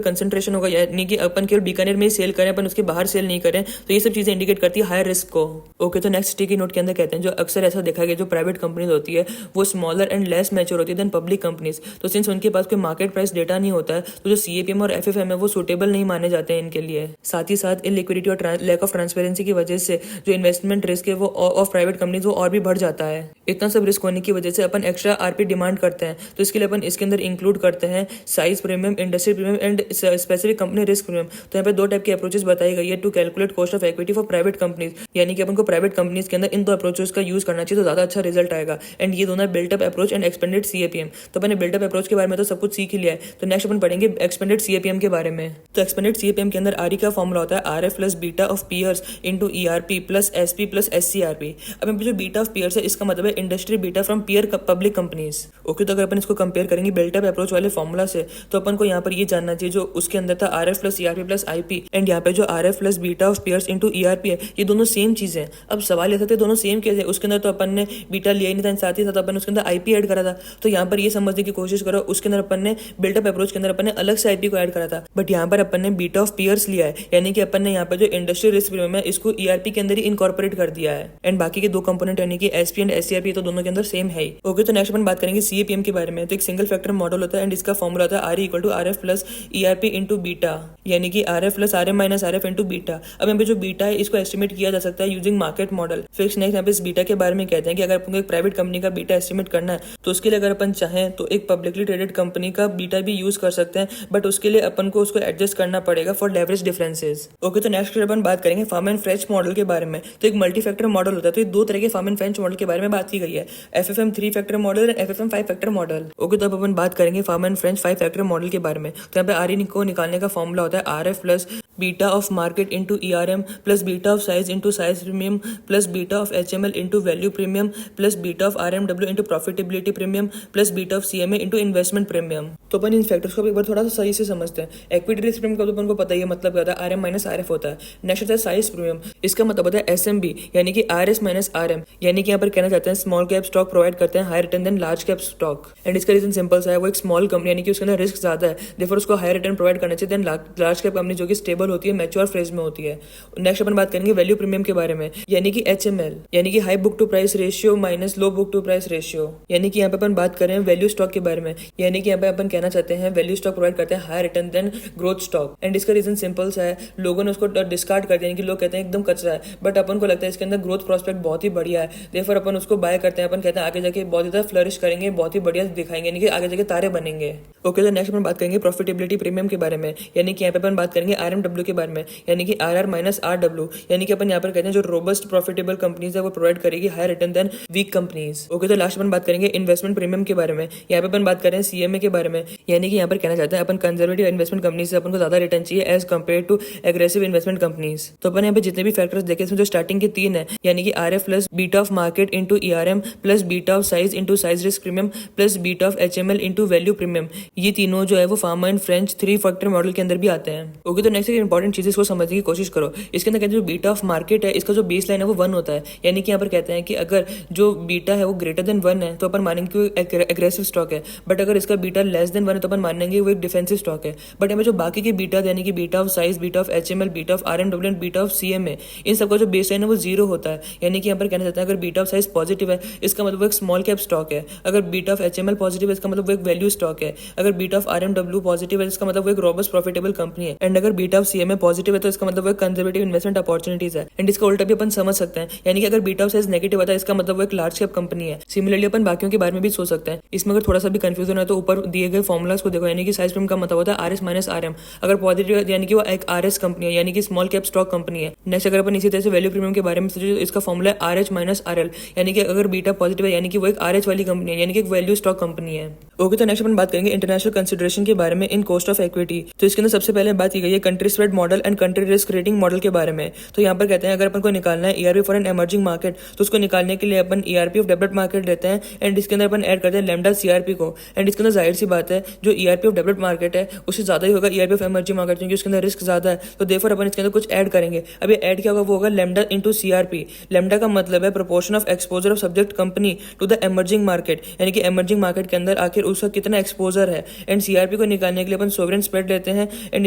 A: कंसंट्रेशन होगा, यानी कि अपन केवल बीकानेर में ही सेल करें अपन उसके बाहर सेल नहीं करें, तो ये सब चीजें इंडिकेट करती है हायर रिस्क को। ओके, तो नेक्स्ट स्टिकी नोट के अंदर कहते हैं जो अक्सर ऐसा देखा गया जो प्राइवेट कंपनीज होती है वो स्मॉलर एंड लेस मैच्योर होती है देन पब्लिक कंपनीज। तो सिंस उनके पास कोई मार्केट प्राइस डेटा नहीं होता है तो जो CAPM और FFM है वो सुटेबल नहीं माने जाते हैं इनके लिए। साथ ही साथ इलिक्विडिटी और लैक ऑफ ट्रांसपेरेंसी की वजह से जो इन्वेस्टमेंट रिस्क है वो ऑफ प्राइवेट कंपनीज वो और भी बढ़ जाता है। इतना सब रिस्क होने की वजह से अपन एक्स्ट्रा RP डिमांड करते हैं, तो इसके लिए अपन इसके अंदर इंक्लूड करते हैं size premium, industry premium and specific company risk premium. तो यहाँ पे दो टाइप की अप्रोचेस बताई गई है to calculate cost of equity for private companies, यानी कि अपन को प्राइवेट कंपनीज के अंदर इन दो अप्रोचेस का यूज करना चाहिए तो ज्यादा अच्छा रिजल्ट आएगा। एंड ये दोनों built up approach and expanded CAPM। तो अपन बिल्टअप अप्रोच के बारे में तो सब कुछ सीख ही लिया है, तो नेक्स्ट अपन पढ़ेंगे एक्सपेंडेड CAPM के बारे में। तो एक्सपेंडेड CAPM के अंदर RE का फॉर्मूला होता है RF plus beta of peers into ERP plus SP plus SCRP। अब यहाँ पे जो बीटा ऑफ पीयर्स है इसका मतलब है industry beta from peer public companies. Okay, तो अगर अपन इसको कंपेयर करेंगे बिल्टअप अप्रोच वाले फॉर्मूला से तो अपन को यहाँ पर ये जानना चाहिए जो उसके अंदर था RF plus ERP plus IP, and यहाँ पे जो RF plus beta of peers into ERP है ये दोनों सेम चीज है। अब सवाल ऐसा था दोनों सेम कैसे, उसके अंदर तो अपन ने बीटा लिया ही नहीं था, साथ ही साथ अपन उसके अंदर IP ऐड करा था। तो यहाँ पर ये समझने की कोशिश करो उसके अंदर अपन ने बिल्टअप अप्रोच के अंदर अपन ने अलग से IP को ऐड करा था, बट यहाँ पर अपन ने बीटा ऑफ पीयर्स लिया है, यानी कि अपन ने यहाँ पर जो इंडस्ट्री रिस्क प्रीमियम है इसको ERP के अंदर ही इनकॉर्पोरेट कर दिया है। एंड बाकी के दो कंपोनेंट यानी कि SP एंड SCRP तो दोनों के अंदर सेम है। ओके, तो नेक्स्ट अपन बात करेंगे CAPM के बारे में। तो एक सिंगल फैक्टर मॉडल होता है एंड इसका फॉर्मूला होता है RE equal to RF plus ERP into beta, यानी कि RF plus RM minus RF into beta. अब यहाँ पे जो बीटा है इसको एस्टिमेट किया जा सकता है using market model. Fix next यहाँ पे इस बीटा के बारे में कहते हैं कि अगर अपन को एक प्राइवेट कंपनी का बीटा एस्टिमेट करना है तो उसके लिए अगर अपन चाहें तो एक पब्लिकली ट्रेडेड कंपनी का बीटा भी यूज कर सकते हैं, बट उसके लिए अपन को उसको एडजस्ट करना पड़ेगा फॉर लेवरेज डिफरेंसेस। ओके, तो नेक्स्ट अपन बात करेंगे फार्म एंड फ्रेंच मॉडल के बारे में। तो एक मल्टी फैक्टर मॉडल होता है, तो ये दो तरह के फार्म एंड फ्रेंच मॉडल के बारे में बात की गई है, FFM 3 factor model and FFM 5 factor model. Okay, तो अब अपन बात करेंगे Fama and French 5 factor model के बारे में। तो यहाँ पे RE को निकालने का फॉर्मूला होता है RF plus beta of market into ERM plus beta of size into size premium plus beta of HML into value premium plus beta of RMW into profitability premium plus beta of CMA into investment premium. तो अपन इन factors को एक बार थोड़ा सा सही से समझते हैं। Equity risk premium का तो अपन को पता ही है, मतलब क्या होता है, RM माइनस RF होता है। नेक्स्ट होता है साइज प्रीमियम, इसका मतलब होता है SMB यानी कि RS माइनस RM, यानी कि यहाँ पर कहना चाहते हैं स्मॉल कैप स्टॉक प्रोवाइड करते हैं higher return than large cap stock. And इसका रीजन सिंपल सा है, वो एक स्मॉल कंपनी यानी कि उसके अंदर रिस्क ज्यादा है, देयरफॉर उसको हायर रिटर्न प्रोवाइड करना चाहिए देन लार्ज कैप कंपनी जो कि स्टेबल होती है, मैच्योर फेज में होती है। नेक्स्ट अपन बात करेंगे वैल्यू प्रीमियम के बारे में, यानी कि HML यानी कि high book to price ratio minus low book to price ratio, यानी कि यहाँ पे अपन बात कर रहे हैं वैल्यू स्टॉक के बारे में, यानी कि यहाँ पे अपन कहना चाहते हैं वैल्यू स्टॉक प्रोवाइड करते हैं higher return than growth stock. And इसका रीजन सिंपल सा है, लोगों ने उसको डिस्कार्ड कर दिया कि लोग कहते हैं एकदम कचरा है, बट अपन को लगता है इसके अंदर ग्रोथ प्रोस्पेक्ट बहुत ही बढ़िया है, देयरफॉर अपन उसको बाय करते हैं। अपन कहते हैं आगे जाके बहुत ज्यादा फ्लरिश करेंगे, बहुत ही बढ़िया दिखाएंगे, यानी कि आगे जाके तारे बनेंगे। ओके, तो नेक्स्ट अपन बात करेंगे प्रॉफिटेबिलिटी प्रीमियम के बारे में, यानी कि यहाँ पे अपन बात करेंगे RMW के बारे में, यानी कि RR माइनस RW, यानी कि अपन यहाँ पर कहते हैं जो रोबस्ट प्रॉफिटेबल कंपनीज है वो प्रोवाइड करेगी higher return than weak companies. Okay, तो लास्ट अपन बात करेंगे इन्वेस्टमेंट प्रीमियम के बारे में। यहाँ पे अपन बात कर रहे हैं सीएमए के बारे में, यानी कि यहाँ पर कहना चाहते हैं अपन कंजर्वेटिव इन्वेस्टमेंट कंपनी से अपन को ज्यादा रिटर्न चाहिए as compare to aggressive investment companies. तो अपन यहाँ पे जितने भी फैक्टर्स देखे इसमें जो स्टार्टिंग के 3 है, यानी कि RF plus beta of market into ERM plus beta of size into size risk premium plus beta of HML into value premium, ये तीनों जो है वो pharma and French 3 factor model के अंदर भी आते हैं। ओके, तो नेक्स्ट एक इंपॉर्टेंट चीज इसको समझने की कोशिश करो। इसके अंदर कहते हैं जो बीटा ऑफ मार्केट है इसका जो बेस लाइन है वो 1 होता है, यानी कि यहाँ पर कहते हैं कि अगर जो बीटा है वो ग्रेटर देन 1 है तो अपन मानेंगे कि एग्रेसिव स्टॉक है, बट अगर इसका बीटा लेस देन 1 है तो अपन मानेंगे वो एक डिफेंसिव स्टॉक है। बट हमें जो बाकी के बीटा यानी कि beta of size, beta of HML, beta of RMW and beta of CMA, इन सबका जो बेस लाइन है वो 0 होता है, यानी कि यहाँ पर कहना चाहता है अगर बीटा ऑफ साइज पॉजिटिव है इसका मतलब वो एक स्मॉल कैप स्टॉक है, अगर बीटा ऑफ एचएमएल पॉजिटिव है इसका मतलब वो एक वैल्यू स्टॉक है, अगर बीटा ऑफ आरएमडब्ल्यू पॉजिटिव है इसका मतलब वो एक रोबस्ट प्रॉफिटेबल कंपनी है, एंड अगर बीटा ऑफ सीएमए पॉजिटिव है तो इसका मतलब वो एक कंजर्वेटिव इन्वेस्टमेंट अपॉर्चुनिटीज है। एंड इसका उल्टा भी अपन समझ सकते हैं, यानी कि अगर बीटा ऑफ साइज नेगेटिव आता है इसका मतलब वो एक लार्ज कैप कंपनी है। सिमिलरली अपन बाकियों के बारे में भी सोच सकते हैं। इसमें अगर थोड़ा सा भी कंफ्यूजन है तो ऊपर दिए गए फॉर्मुलाज को देखो, यानी कि साइज प्रीमियम का मतलब होता है आरएस माइनस आरएम, अगर पॉजिटिव है यानी कि वो एक आरएस कंपनी है, यानी कि स्मॉल कैप स्टॉक कंपनी है। नेक्स्ट अगर अपन इसी तरह से वैल्यू प्रीमियम के बारे में सोचे तो इसका फॉर्मुला है आरएच माइनस आरएल, यानी कि अगर बीटा पॉजिटिव है यानी कि वो एक आरएच वाली कंपनी है, यानी कि एक वैल्यू स्टॉक कंपनी है। ओके, तो नेक्स्ट अपन बात करेंगे इंटरनेशनल कंसिडरेशन के बारे में इन कॉस्ट ऑफ इक्विटी। तो इसके अंदर सबसे पहले बात की गई है country spread model and country risk rating model के बारे में। तो यहाँ पर कहते हैं अगर अपन को निकालना है ERP for an emerging market तो उसको निकालने के लिए अपन ईआरपी ऑफ डेवलप्ड मार्केट लेते हैं, एंड इसके अंदर अपन ऐड करते हैं लैम्डा सीआरपी को। एंड इसके अंदर जाहिर सी बात है जो ईआरपी ऑफ डेवलप्ड मार्केट है उससे ज्यादा ही होगा ईआरपी ऑफ एमर्जिंग मार्केट, क्योंकि उसके अंदर रिस्क ज्यादा है, तो देयरफॉर अपन इसके अंदर कुछ ऐड करेंगे। अब ये ऐड क्या होगा, वो होगा लैम्डा इंटू सीआरपी। लैम्डा का मतलब है proportion of exposure of subject company to the emerging market, यानी कि एमर्जिंग मार्केट के अंदर आखिर उसका कितना एक्सपोजर है। एंड सीआरपी को निकालने के लिए अपन सोवरेन स्प्रेड लेते हैं एंड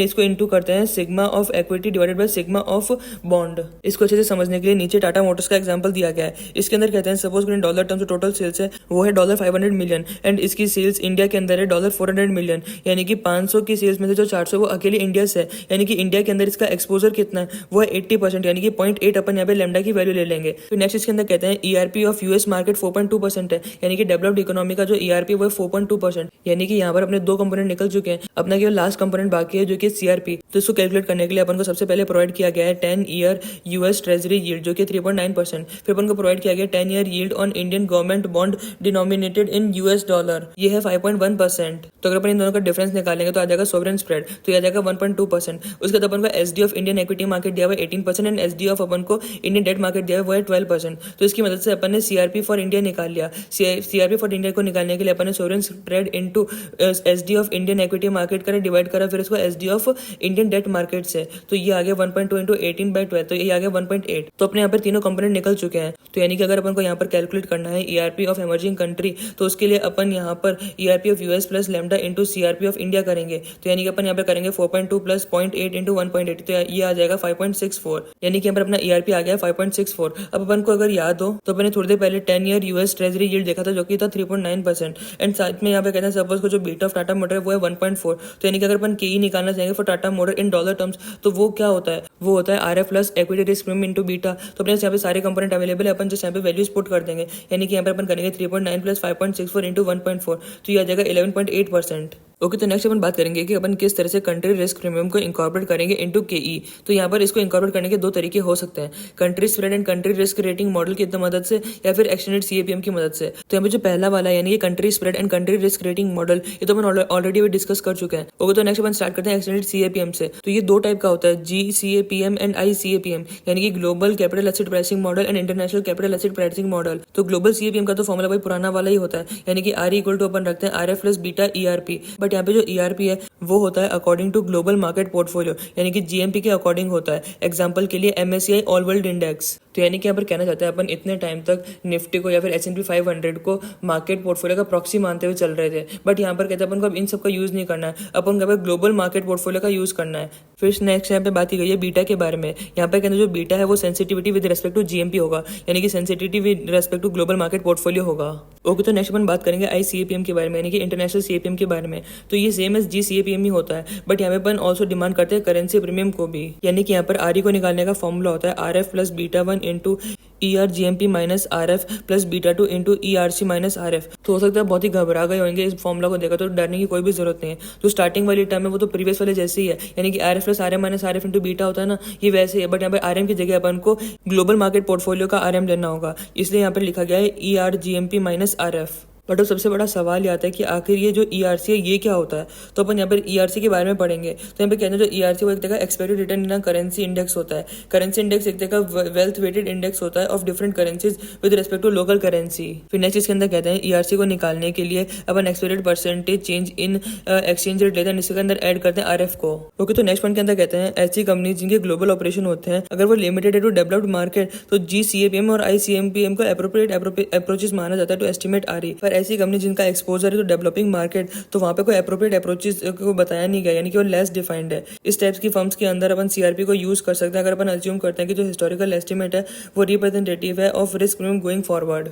A: इसको इंटू करते हैं sigma of equity divided by sigma of bond. इसको अच्छे से समझने के लिए नीचे टाटा मोटर्स का एग्जांपल दिया गया है। इसके अंदर कहते हैं suppose in dollar terms total sales है वो है $500 मिलियन, एंड इसकी सेल्स इंडिया के अंदर है $400 मिलियन, यानी कि 500 की सेल्स में से जो 400 वो अकेले इंडिया से है, यानी कि इंडिया के अंदर इसका एक्सपोजर कितना है वो है 80%, यानी कि 0.8 अपन यहाँ पे लैम्डा की वैल्यू ले लेंगे। तो नेक्स्ट इसके अंदर कहते हैं ईआरपी ऑफ यूएस मार्केट 4.2% है, यानी कि डेवलप्ड इकोनॉमी का जो ईआरपी वो है 4.2%, यानी कि यहाँ पर अपने 2 कंपोनेंट निकल चुके हैं, अपना केवल लास्ट कंपोनेंट बाकी है जो कि सीआरपी। तो इसको कैलकुलेट करने के लिए अपन को सबसे पहले प्रोवाइड किया गया है 10 ईयर यूएस ट्रेजरी यील्ड जो कि 3.9%, फिर अपन को प्रोवाइड किया गया 10 year yield on Indian government bond denominated in US dollar, ये है 5.1%। तो अगर अपन इन दोनों का डिफरेंस निकालेंगे तो आ जाएगा सोवरेन स्प्रेड, तो ये आ जाएगा 1.2%। उसके बाद अपन को SD of Indian equity market दिया हुआ 18% एंड एसडी ऑफ अपन को इंडियन डेट मार्केट दिया हुआ है 12%। तो इसकी मदद से अपन ने सीआरपी फॉर इंडिया निकाल लिया। सीआरपी फॉर इंडिया को निकालने के लिए अपन ने sovereign spread into SD of Indian equity market करें डिवाइड करा, फिर इसको SD of Indian debt market से, तो ये आ गया 1.2 इंटू 18/12, तो ये आ गया 1.8। तो अपने यहाँ पर तीनों कंपोनेंट निकल चुके हैं। तो यानी कि अगर अपन को यहाँ पर कैलकुलेट करना है ईआरपी ऑफ एमर्जिंग कंट्री तो उसके लिए अपन यहाँ पर ERP of US plus lambda into CRP of India करेंगे। तो यानी कि अपन यहाँ पर करेंगे 4.2 प्लस 0.8 इंटू 1.8, तो ये आ जाएगा 5.64, यानी कि यहाँ पर अपना ईआरपी आ गया 5.64। अब अपन को अगर याद हो तो अपन ने थोड़ी देर पहले 10 ईयर यूएस ट्रेजरी यील्ड देखा था जो कि था 3.9%, एंड साथ में यहाँ पे कहते हैं सपोज को जो बीटा ऑफ टाटा मोटर है वो है 1.4। तो यानी कि अगर अपन के निकालना चाहेंगे for Tata motor in dollar terms तो वो क्या होता है, वो होता है RF plus equity risk premium into beta. तो अपने यहाँ पे सारे कंपोनेंट अवेलेबल है, अपन जो यहाँ पे वैल्यूज पुट कर देंगे, यानी कि यहाँ पर अपन करेंगे 3.9 प्लस 5.64 इंटू 1.4, तो ये आ जाएगा 11.8%। ओके, तो नेक्स्ट अपन बात करेंगे कि अपन किस तरह से कंट्री रिस्क प्रीमियम को इंकॉर्पोरेट करेंगे इनटू केई। तो यहाँ पर इसको इंकॉर्पोरेट करने के 2 तरीके हो सकते हैं, country spread and country risk rating model की मदद से या फिर एक्सटेंडेड सीएपीएम की मदद से। तो यहाँ पे जो पहला वाला है यानी कि country spread and country risk rating model, ये तो अपन ऑलरेडी डिस्कस कर चुके हैं। ओके, तो नेक्स्ट अपन स्टार्ट करते हैं एक्सटेंडेड सीएपीएम से। तो ये 2 टाइप का होता है, जीसीएपीएम एंड आईसीएपीएम, यानी कि global capital asset pricing model and international capital asset pricing model. तो ग्लोबल सीएपीएम का तो फॉर्मुला भाई पुराना वाला ही होता है, यानी कि आर इक्वल टू अपन रखते हैं RF plus beta ERP, but यहाँ पे जो ईआरपी है वो होता है according to global market portfolio, यानी कि जीएमपी के अकॉर्डिंग होता है। एग्जांपल के लिए एमएससीआई ऑल वर्ल्ड इंडेक्स। तो यानी कि यहाँ पर कहना चाहते हैं अपन इतने टाइम तक निफ्टी को या फिर S&P 500 को मार्केट पोर्टफोलियो का प्रॉक्सी मानते हुए चल रहे थे, बट यहाँ पर कहते हैं अपन को अब इन सब का यूज नहीं करना है, अपन को ग्लोबल मार्केट पोर्टफोलियो का यूज करना है। फिर नेक्स्ट यहाँ पे बात की गई है बीटा के बारे में। यहाँ पे कहते हैं जो बीटा है वो sensitivity with respect to GMP होगा, यानी कि sensitivity with respect to global market portfolio होगा। ओके, तो नेक्स्ट अपन बात करेंगे आईसीएपीएम के बारे में, यानी कि इंटरनेशनल सीएपीएम के बारे में। तो ये सेम एज जीसीएपीएम ही होता है, बट यहाँ पे अपन ऑल्सो डिमांड करते हैं करेंसी प्रीमियम को भी, यानी कि यहाँ पर आरई को निकालने का फॉर्मूला होता है RF plus beta 1 into ERGMP minus RF plus beta 2 into ERC minus RF। तो हो सकता है बहुत ही घबरा गए होंगे इस फॉर्मूला को देखा, तो डरने की कोई भी जरूरत नहीं है। जो स्टार्टिंग वाली टर्म है वो तो प्रीवियस वाले जैसे ही है, यानी कि RF plus RM minus RF into beta होता है ना, ये वैसे ही है। बट यहाँ पे RM की जगह अपन को ग्लोबल मार्केट पोर्टफोलियो का RM लेना होगा, इसलिए यहाँ पे लिखा गया है ERGMP माइनस RF। बट अब सबसे बड़ा सवाल ये आता है कि आखिर ये जो ERC है ये क्या होता है। तो अपन यहाँ पर ERC के बारे में पढ़ेंगे। तो यहाँ पे कहते हैं जो ERC वो एक तरह का एक्सपेक्टेड रिटर्न इन करेंसी इंडेक्स होता है। करेंसी इंडेक्स एक तरह का वेल्थ वेटेड इंडेक्स होता है of different currencies with respect to local currency. फिर नेक्स्ट इसके अंदर कहते हैं ERC को निकालने के लिए अपन expected percentage change in exchange rate लेते हैं, इसके अंदर ऐड करते हैं RF को। ओके, तो नेक्स्ट पॉइंट के अंदर कहते हैं ऐसी कंपनी जिनके ग्लोबल ऑपरेशन होते हैं अगर वो लिमिटेड है टू डेवलप्ड मार्केट तो GCAPM और ICMPM को अप्रोप्रिएट अप्रोचेस माना जाता है टू एस्टिमेट RE। पर ऐसी कंपनी जिनका एक्सपोजर है तो डेवलपिंग मार्केट, तो वहां पे कोई अप्रोप्रिएट अप्रोचेस को बताया नहीं गया, यानी कि वो लेस डिफाइंड है। इस टाइप्स की फर्म्स के अंदर अपन CRP को यूज कर सकते हैं अगर अपन अज्यूम करते हैं कि जो हिस्टोरिकल एस्टिमेट है वो रिप्रेजेंटेटिव है ऑफ रिस्क गोइंग फॉरवर्ड।